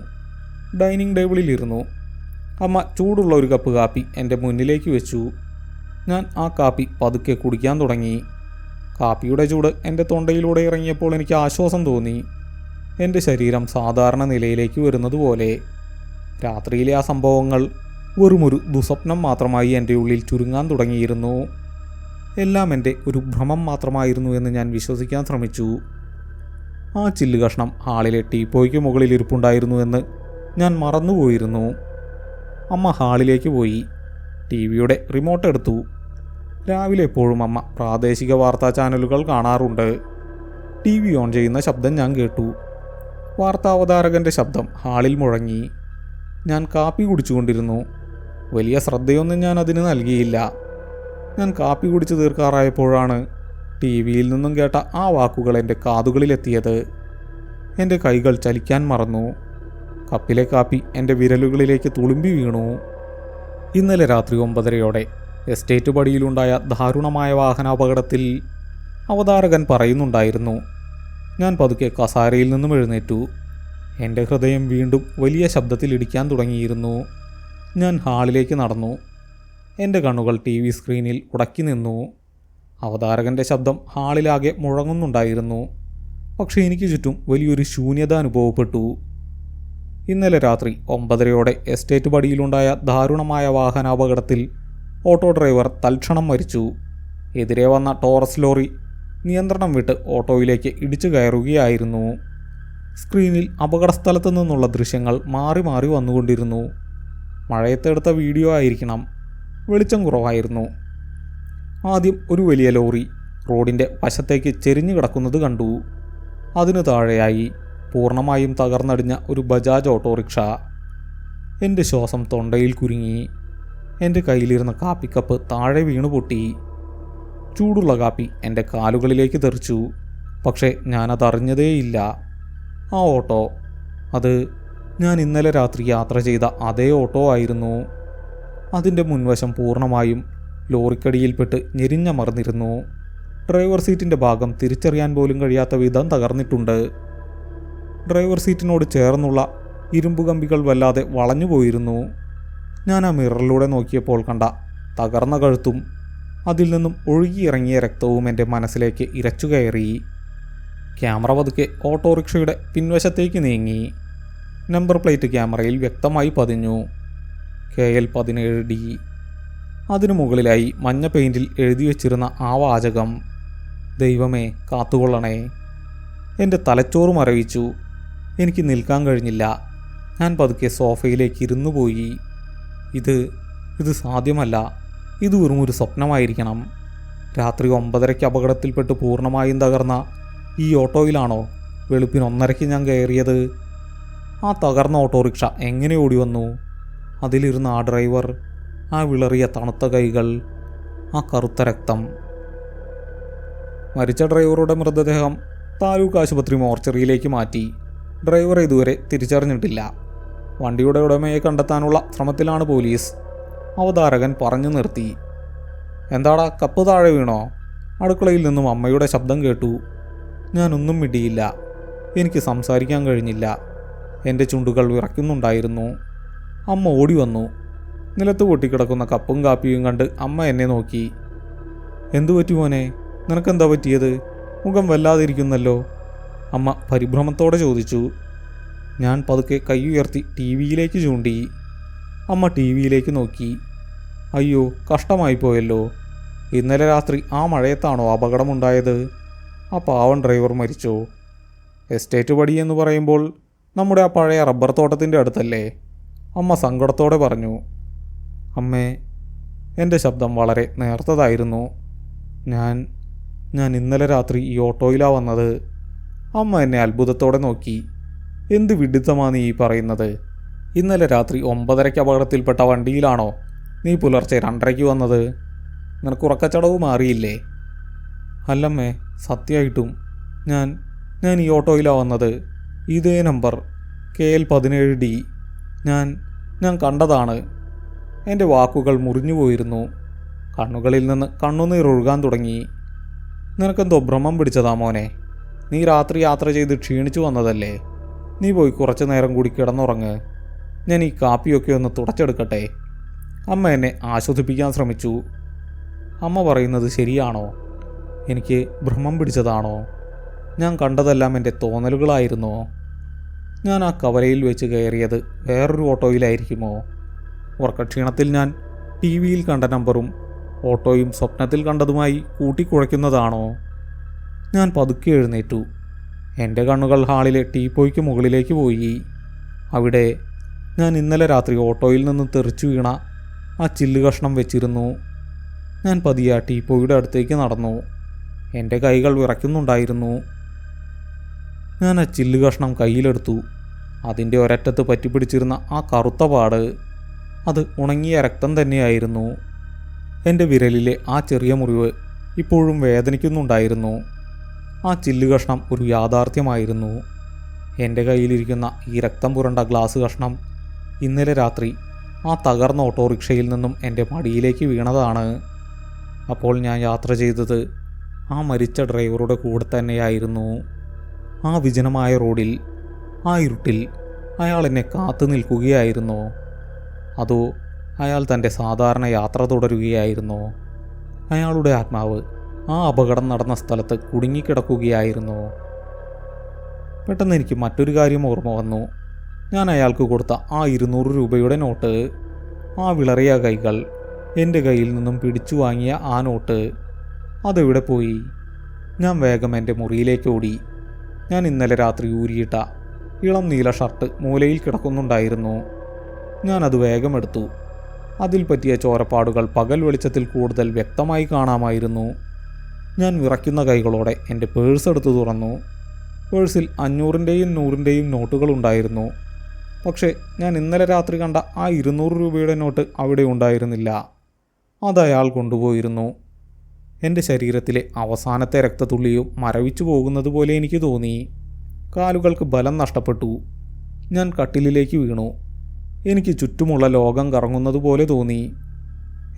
ഡൈനിങ് ടേബിളിലിരുന്നു. അമ്മ ചൂടുള്ള ഒരു കപ്പ് കാപ്പി എൻ്റെ മുന്നിലേക്ക് വെച്ചു. ഞാൻ ആ കാപ്പി പതുക്കെ കുടിക്കാൻ തുടങ്ങി. കാപ്പിയുടെ ചൂട് എൻ്റെ തൊണ്ടയിലൂടെ ഇറങ്ങിയപ്പോൾ എനിക്ക് ആശ്വാസം തോന്നി. എൻ്റെ ശരീരം സാധാരണ നിലയിലേക്ക് വരുന്നത് പോലെ. രാത്രിയിലെ ആ സംഭവങ്ങൾ വെറുമൊരു ദുസ്വപ്നം മാത്രമായി എൻ്റെ ഉള്ളിൽ ചുരുങ്ങാൻ തുടങ്ങിയിരുന്നു. എല്ലാം എൻ്റെ ഒരു ഭ്രമം മാത്രമായിരുന്നു എന്ന് ഞാൻ വിശ്വസിക്കാൻ ശ്രമിച്ചു. ആ ചില്ല് കഷ്ണം ഹാളിലെ ടീപ്പോയ്ക്ക് മുകളിൽ ഇരിപ്പുണ്ടായിരുന്നു എന്ന് ഞാൻ മറന്നുപോയിരുന്നു. അമ്മ ഹാളിലേക്ക് പോയി ടി വിയുടെ റിമോട്ട് എടുത്തു. രാവിലെ എപ്പോഴും അമ്മ പ്രാദേശിക വാർത്താ ചാനലുകൾ കാണാറുണ്ട്. ടി വി ഓൺ ചെയ്യുന്ന ശബ്ദം ഞാൻ കേട്ടു. വാർത്താവതാരകൻ്റെ ശബ്ദം ഹാളിൽ മുഴങ്ങി. ഞാൻ കാപ്പി കുടിച്ചുകൊണ്ടിരുന്നു. വലിയ ശ്രദ്ധയൊന്നും ഞാൻ അതിന് നൽകിയില്ല. ഞാൻ കാപ്പി കുടിച്ച് തീർക്കാറായപ്പോഴാണ് ടി വിയിൽ നിന്നും കേട്ട ആ വാക്കുകൾ എൻ്റെ കാതുകളിലെത്തിയത്. എൻ്റെ കൈകൾ ചലിക്കാൻ മറന്നു. കപ്പിലെ കാപ്പി എൻ്റെ വിരലുകളിലേക്ക് തുളുമ്പി വീണു. ഇന്നലെ രാത്രി 9:30 എസ്റ്റേറ്റ് പടിയിലുണ്ടായ ദാരുണമായ വാഹനാപകടത്തിൽ അവതാരകൻ പറയുന്നുണ്ടായിരുന്നു. ഞാൻ പതുക്കെ കസാരയിൽ നിന്നും എഴുന്നേറ്റു. എൻ്റെ ഹൃദയം വീണ്ടും വലിയ ശബ്ദത്തിൽ ഇടിക്കാൻ തുടങ്ങിയിരുന്നു. ഞാൻ ഹാളിലേക്ക് നടന്നു. എൻ്റെ കണ്ണുകൾ ടി വി സ്ക്രീനിൽ ഉടക്കി നിന്നു. അവതാരകൻ്റെ ശബ്ദം ഹാളിലാകെ മുഴങ്ങുന്നുണ്ടായിരുന്നു. പക്ഷേ എനിക്ക് ചുറ്റും വലിയൊരു ശൂന്യത അനുഭവപ്പെട്ടു. ഇന്നലെ രാത്രി 9:30 എസ്റ്റേറ്റ് പടിയിലുണ്ടായ ദാരുണമായ വാഹനാപകടത്തിൽ ഓട്ടോ ഡ്രൈവർ തൽക്ഷണം മരിച്ചു. എതിരെ വന്ന ടോറസ് ലോറി നിയന്ത്രണം വിട്ട് ഓട്ടോയിലേക്ക് ഇടിച്ചു കയറുകയായിരുന്നു. സ്ക്രീനിൽ അപകടസ്ഥലത്തു നിന്നുള്ള ദൃശ്യങ്ങൾ മാറി മാറി വന്നുകൊണ്ടിരുന്നു. മഴയത്തെടുത്ത വീഡിയോ ആയിരിക്കണം. വെളിച്ചം കുറവായിരുന്നു. ആദ്യം ഒരു വലിയ ലോറി റോഡിൻ്റെ വശത്തേക്ക് ചെരിഞ്ഞു കിടക്കുന്നത് കണ്ടു. അതിനു താഴെയായി പൂർണ്ണമായും തകർന്നടിഞ്ഞ ഒരു ബജാജ് ഓട്ടോറിക്ഷ. എൻ്റെ ശ്വാസം തൊണ്ടയിൽ കുരുങ്ങി. എൻ്റെ കയ്യിലിരുന്ന കാപ്പിക്കപ്പ് താഴെ വീണു പൊട്ടി. ചൂടുള്ള കാപ്പി എൻ്റെ കാലുകളിലേക്ക് തെറിച്ചു. പക്ഷേ ഞാനതറിഞ്ഞതേയില്ല. ആ ഓട്ടോ, അത് ഞാൻ ഇന്നലെ രാത്രി യാത്ര ചെയ്ത അതേ ഓട്ടോ ആയിരുന്നു. അതിൻ്റെ മുൻവശം പൂർണ്ണമായും ലോറിക്കടിയിൽപ്പെട്ട് ഞെരിഞ്ഞമർന്നിരുന്നു. ഡ്രൈവർ സീറ്റിൻ്റെ ഭാഗം തിരിച്ചറിയാൻ പോലും കഴിയാത്ത വിധം തകർന്നിട്ടുണ്ട്. ഡ്രൈവർ സീറ്റിനോട് ചേർന്നുള്ള ഇരുമ്പ് കമ്പികൾ വല്ലാതെ വളഞ്ഞുപോയിരുന്നു. ഞാൻ ആ മിററിലൂടെ നോക്കിയപ്പോൾ കണ്ട തകർന്ന കഴുത്തും അതിൽ നിന്നും ഒഴുകിയിറങ്ങിയ രക്തവും എൻ്റെ മനസ്സിലേക്ക് ഇരച്ചു കയറി. ക്യാമറ പതുക്കെ ഓട്ടോറിക്ഷയുടെ പിൻവശത്തേക്ക് നീങ്ങി. നമ്പർ പ്ലേറ്റ് ക്യാമറയിൽ വ്യക്തമായി പതിഞ്ഞു. KL 17D. അതിനു മുകളിലായി മഞ്ഞ പെയിൻറ്റിൽ എഴുതി വച്ചിരുന്ന ആ വാചകം. ദൈവമേ, കാത്തുകൊള്ളണേ. എൻ്റെ തലച്ചോറ് മരവിച്ചു. എനിക്ക് നിൽക്കാൻ കഴിഞ്ഞില്ല. ഞാൻ പതുക്കെ സോഫയിലേക്ക് ഇരുന്നു പോയി. ഇത് സാധ്യമല്ല. ഇത് വെറും ഒരു സ്വപ്നമായിരിക്കണം. രാത്രി 9:30 അപകടത്തിൽപ്പെട്ട് പൂർണ്ണമായും തകർന്ന ഈ ഓട്ടോയിലാണോ വെളുപ്പിന് 1:30 ഞാൻ കയറിയത്? ആ തകർന്ന ഓട്ടോറിക്ഷ എങ്ങനെ ഓടി വന്നു? അതിലിരുന്ന ആ ഡ്രൈവർ, ആ വിളറിയ തണുത്ത കൈകൾ, ആ കറുത്ത രക്തം. മരിച്ച ഡ്രൈവറുടെ മൃതദേഹം താലൂക്ക് ആശുപത്രി മോർച്ചറിയിലേക്ക് മാറ്റി. ഡ്രൈവറെ ഇതുവരെ തിരിച്ചറിഞ്ഞിട്ടില്ല. വണ്ടിയുടെ ഉടമയെ കണ്ടെത്താനുള്ള ശ്രമത്തിലാണ് പോലീസ്. അവതാരകൻ പറഞ്ഞു നിർത്തി. എന്താടാ, കപ്പ് താഴെ വീണോ? അടുക്കളയിൽ നിന്നും അമ്മയുടെ ശബ്ദം കേട്ടു. ഞാനൊന്നും മിണ്ടിയില്ല. എനിക്ക് സംസാരിക്കാൻ കഴിഞ്ഞില്ല. എൻ്റെ ചുണ്ടുകൾ വിറയ്ക്കുന്നുണ്ടായിരുന്നു. അമ്മ ഓടി വന്നു. നിലത്ത് പൊട്ടിക്കിടക്കുന്ന കപ്പും കാപ്പിയും കണ്ട് അമ്മ എന്നെ നോക്കി. എന്തു പറ്റി മോനെ? നിനക്കെന്താ പറ്റിയത്? മുഖം വല്ലാതിരിക്കുന്നല്ലോ, അമ്മ പരിഭ്രമത്തോടെ ചോദിച്ചു. ഞാൻ പതുക്കെ കൈ ഉയർത്തി ടി വിയിലേക്ക് ചൂണ്ടി. അമ്മ ടി വിയിലേക്ക് നോക്കി. അയ്യോ, കഷ്ടമായി പോയല്ലോ. ഇന്നലെ രാത്രി ആ മഴയത്താണോ അപകടമുണ്ടായത്? ആ പാവൻ ഡ്രൈവർ മരിച്ചോ? എസ്റ്റേറ്റ് പടി എന്ന് പറയുമ്പോൾ നമ്മുടെ ആ പഴയ റബ്ബർ തോട്ടത്തിൻ്റെ അടുത്തല്ലേ? അമ്മ സങ്കടത്തോടെ പറഞ്ഞു. അമ്മേ, എൻ്റെ ശബ്ദം വളരെ നേർത്തതായിരുന്നു. ഞാൻ ഇന്നലെ രാത്രി ഈ ഓട്ടോയിലാണ് വന്നത്. അമ്മ എന്നെ അത്ഭുതത്തോടെ നോക്കി. എന്ത് വിഡിത്തമാണ് നീ ഈ പറയുന്നത്? ഇന്നലെ രാത്രി 9:30 അപകടത്തിൽപ്പെട്ട വണ്ടിയിലാണോ നീ പുലർച്ചെ 2:30 വന്നത്? നിനക്ക് ഉറക്കച്ചടവ് മാറിയില്ലേ? അല്ലമ്മേ, സത്യമായിട്ടും ഞാൻ ഈ ഓട്ടോയിലാണ് വന്നത്. ഇതേ നമ്പർ KL 17D. ഞാൻ കണ്ടതാണ്. എൻ്റെ വാക്കുകൾ മുറിഞ്ഞു പോയിരുന്നു. കണ്ണുകളിൽ നിന്ന് കണ്ണുനീർ ഒഴുകാൻ തുടങ്ങി. നിനക്കെന്തോ ഭ്രമം പിടിച്ചതാ മോനെ? നീ രാത്രി യാത്ര ചെയ്ത് ക്ഷീണിച്ചു വന്നതല്ലേ? നീ പോയി കുറച്ചു നേരം കൂടി കിടന്നുറങ്ങ്. ഞാൻ ഈ കാപ്പിയൊക്കെ ഒന്ന് തുടച്ചെടുക്കട്ടെ. അമ്മ എന്നെ ആശ്വസിപ്പിക്കാൻ ശ്രമിച്ചു. അമ്മ പറയുന്നത് ശരിയാണോ? എനിക്ക് ഭ്രമം പിടിച്ചതാണോ? ഞാൻ കണ്ടതെല്ലാം എൻ്റെ തോന്നലുകളായിരുന്നോ? ഞാൻ ആ കവലയിൽ വെച്ച് കയറിയത് വേറൊരു ഓട്ടോയിലായിരിക്കുമോ? ഉറക്കക്ഷീണത്തിൽ ഞാൻ ടി വിയിൽ കണ്ട നമ്പറും ഓട്ടോയും സ്വപ്നത്തിൽ കണ്ടതുമായി കൂട്ടിക്കുഴയ്ക്കുന്നതാണോ? ഞാൻ പതുക്കെ എഴുന്നേറ്റു. എൻ്റെ കണ്ണുകൾ ഹാളിലെ ടീപ്പോയ്ക്ക് മുകളിലേക്ക് പോയി. അവിടെ ഞാൻ ഇന്നലെ രാത്രി ഓട്ടോയിൽ നിന്ന് തെറിച്ചു വീണ ആ ചില്ല് കഷ്ണം വെച്ചിരുന്നു. ഞാൻ പതിയെ ആ ടീപ്പോയുടെ അടുത്തേക്ക് നടന്നു. എൻ്റെ കൈകൾ വിറയ്ക്കുന്നുണ്ടായിരുന്നു. ഞാൻ ആ ചില്ല് കഷ്ണം കയ്യിലെടുത്തു. അതിൻ്റെ ഒരറ്റത്ത് പറ്റിപ്പിടിച്ചിരുന്ന ആ കറുത്ത പാട്, അത് ഉണങ്ങിയ രക്തം തന്നെയായിരുന്നു. എൻ്റെ വിരലിലെ ആ ചെറിയ മുറിവ് ഇപ്പോഴും വേദനിക്കുന്നുണ്ടായിരുന്നു. ആ ചില്ല് കഷ്ണം ഒരു യാഥാർത്ഥ്യമായിരുന്നു. എൻ്റെ കയ്യിലിരിക്കുന്ന ഈ രക്തം പുരണ്ട ഗ്ലാസ് കഷ്ണം ഇന്നലെ രാത്രി ആ തകർന്ന ഓട്ടോറിക്ഷയിൽ നിന്നും എൻ്റെ മടിയിലേക്ക് വീണതാണ്. അപ്പോൾ ഞാൻ യാത്ര ചെയ്തത് ആ മരിച്ച ഡ്രൈവറുടെ കൂടെ തന്നെയായിരുന്നു. ആ വിജനമായ റോഡിൽ, ആ ഇരുട്ടിൽ അയാൾ എന്നെ കാത്തു നിൽക്കുകയായിരുന്നോ? അതോ അയാൾ തൻ്റെ സാധാരണ യാത്ര തുടരുകയായിരുന്നോ? അയാളുടെ ആത്മാവ് ആ അപകടം നടന്ന സ്ഥലത്ത് കുടുങ്ങിക്കിടക്കുകയായിരുന്നോ? പെട്ടെന്ന് എനിക്ക് മറ്റൊരു കാര്യം ഓർമ്മ വന്നു. ഞാൻ അയാൾക്ക് കൊടുത്ത ആ 200 രൂപയുടെ നോട്ട്, ആ വിളറിയ കൈകൾ എൻ്റെ കയ്യിൽ നിന്നും പിടിച്ചു വാങ്ങിയ ആ നോട്ട്, അതെവിടെ പോയി? ഞാൻ വേഗം എൻ്റെ മുറിയിലേക്ക് ഓടി. ഞാൻ ഇന്നലെ രാത്രി ഊരിയിട്ട ഇളം നീല ഷർട്ട് മൂലയിൽ കിടക്കുന്നുണ്ടായിരുന്നു. ഞാനത് വേഗം എടുത്തു. അതിൽ പറ്റിയ ചോരപ്പാടുകൾ പകൽ വെളിച്ചത്തിൽ കൂടുതൽ വ്യക്തമായി കാണാമായിരുന്നു. ഞാൻ വിറയ്ക്കുന്ന കൈകളോടെ എൻ്റെ പേഴ്സ് എടുത്തു തുറന്നു. പേഴ്സിൽ 500-ൻ്റെയും 100-ൻ്റെയും നോട്ടുകളുണ്ടായിരുന്നു. പക്ഷേ ഞാൻ ഇന്നലെ രാത്രി കണ്ട ആ 200 രൂപയുടെ നോട്ട് അവിടെ ഉണ്ടായിരുന്നില്ല. അതയാൾ കൊണ്ടുപോയിരുന്നു. എൻ്റെ ശരീരത്തിലെ അവസാനത്തെ രക്തത്തുള്ളിയും മരവിച്ചു പോകുന്നത് പോലെ എനിക്ക് തോന്നി. കാലുകൾക്ക് ബലം നഷ്ടപ്പെട്ടു. ഞാൻ കട്ടിലിലേക്ക് വീണു. എനിക്ക് ചുറ്റുമുള്ള ലോകം കറങ്ങുന്നത് പോലെ തോന്നി.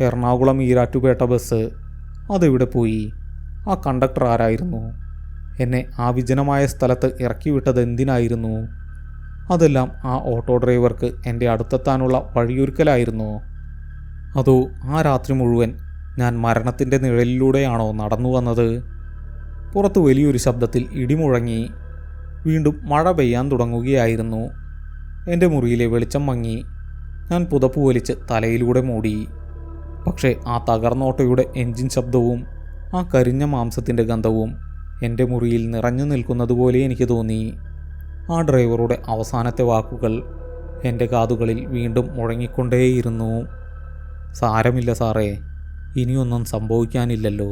എറണാകുളം ഈരാറ്റുപേട്ട ബസ്, അതെവിടെ പോയി? ആ കണ്ടക്ടർ ആരായിരുന്നു? എന്നെ ആ വിജനമായ സ്ഥലത്ത് ഇറക്കി വിട്ടത് എന്തിനായിരുന്നു? അതെല്ലാം ആ ഓട്ടോ ഡ്രൈവർക്ക് എൻ്റെ അടുത്തെത്താനുള്ള വഴിയൊരുക്കലായിരുന്നോ? അതോ ആ രാത്രി മുഴുവൻ ഞാൻ മരണത്തിൻ്റെ നിഴലിലൂടെയാണോ നടന്നു വന്നത്? പുറത്ത് വലിയൊരു ശബ്ദത്തിൽ ഇടിമുഴങ്ങി. വീണ്ടും മഴ പെയ്യാൻ തുടങ്ങുകയായിരുന്നു. എൻ്റെ മുറിയിലെ വെളിച്ചം മങ്ങി. ഞാൻ പുതപ്പ് വലിച്ച് തലയിലൂടെ മൂടി. പക്ഷേ ആ തകർന്ന ഓട്ടോയുടെ എൻജിൻ ശബ്ദവും ആ കരിഞ്ഞ മാംസത്തിൻ്റെ ഗന്ധവും എൻ്റെ മുറിയിൽ നിറഞ്ഞു നിൽക്കുന്നതുപോലെ എനിക്ക് തോന്നി. ആ ഡ്രൈവറുടെ അവസാനത്തെ വാക്കുകൾ എൻ്റെ കാതുകളിൽ വീണ്ടും മുഴങ്ങിക്കൊണ്ടേയിരുന്നു. സാരമില്ല സാറേ, ഇനിയൊന്നും സംഭവിക്കാനില്ലല്ലോ.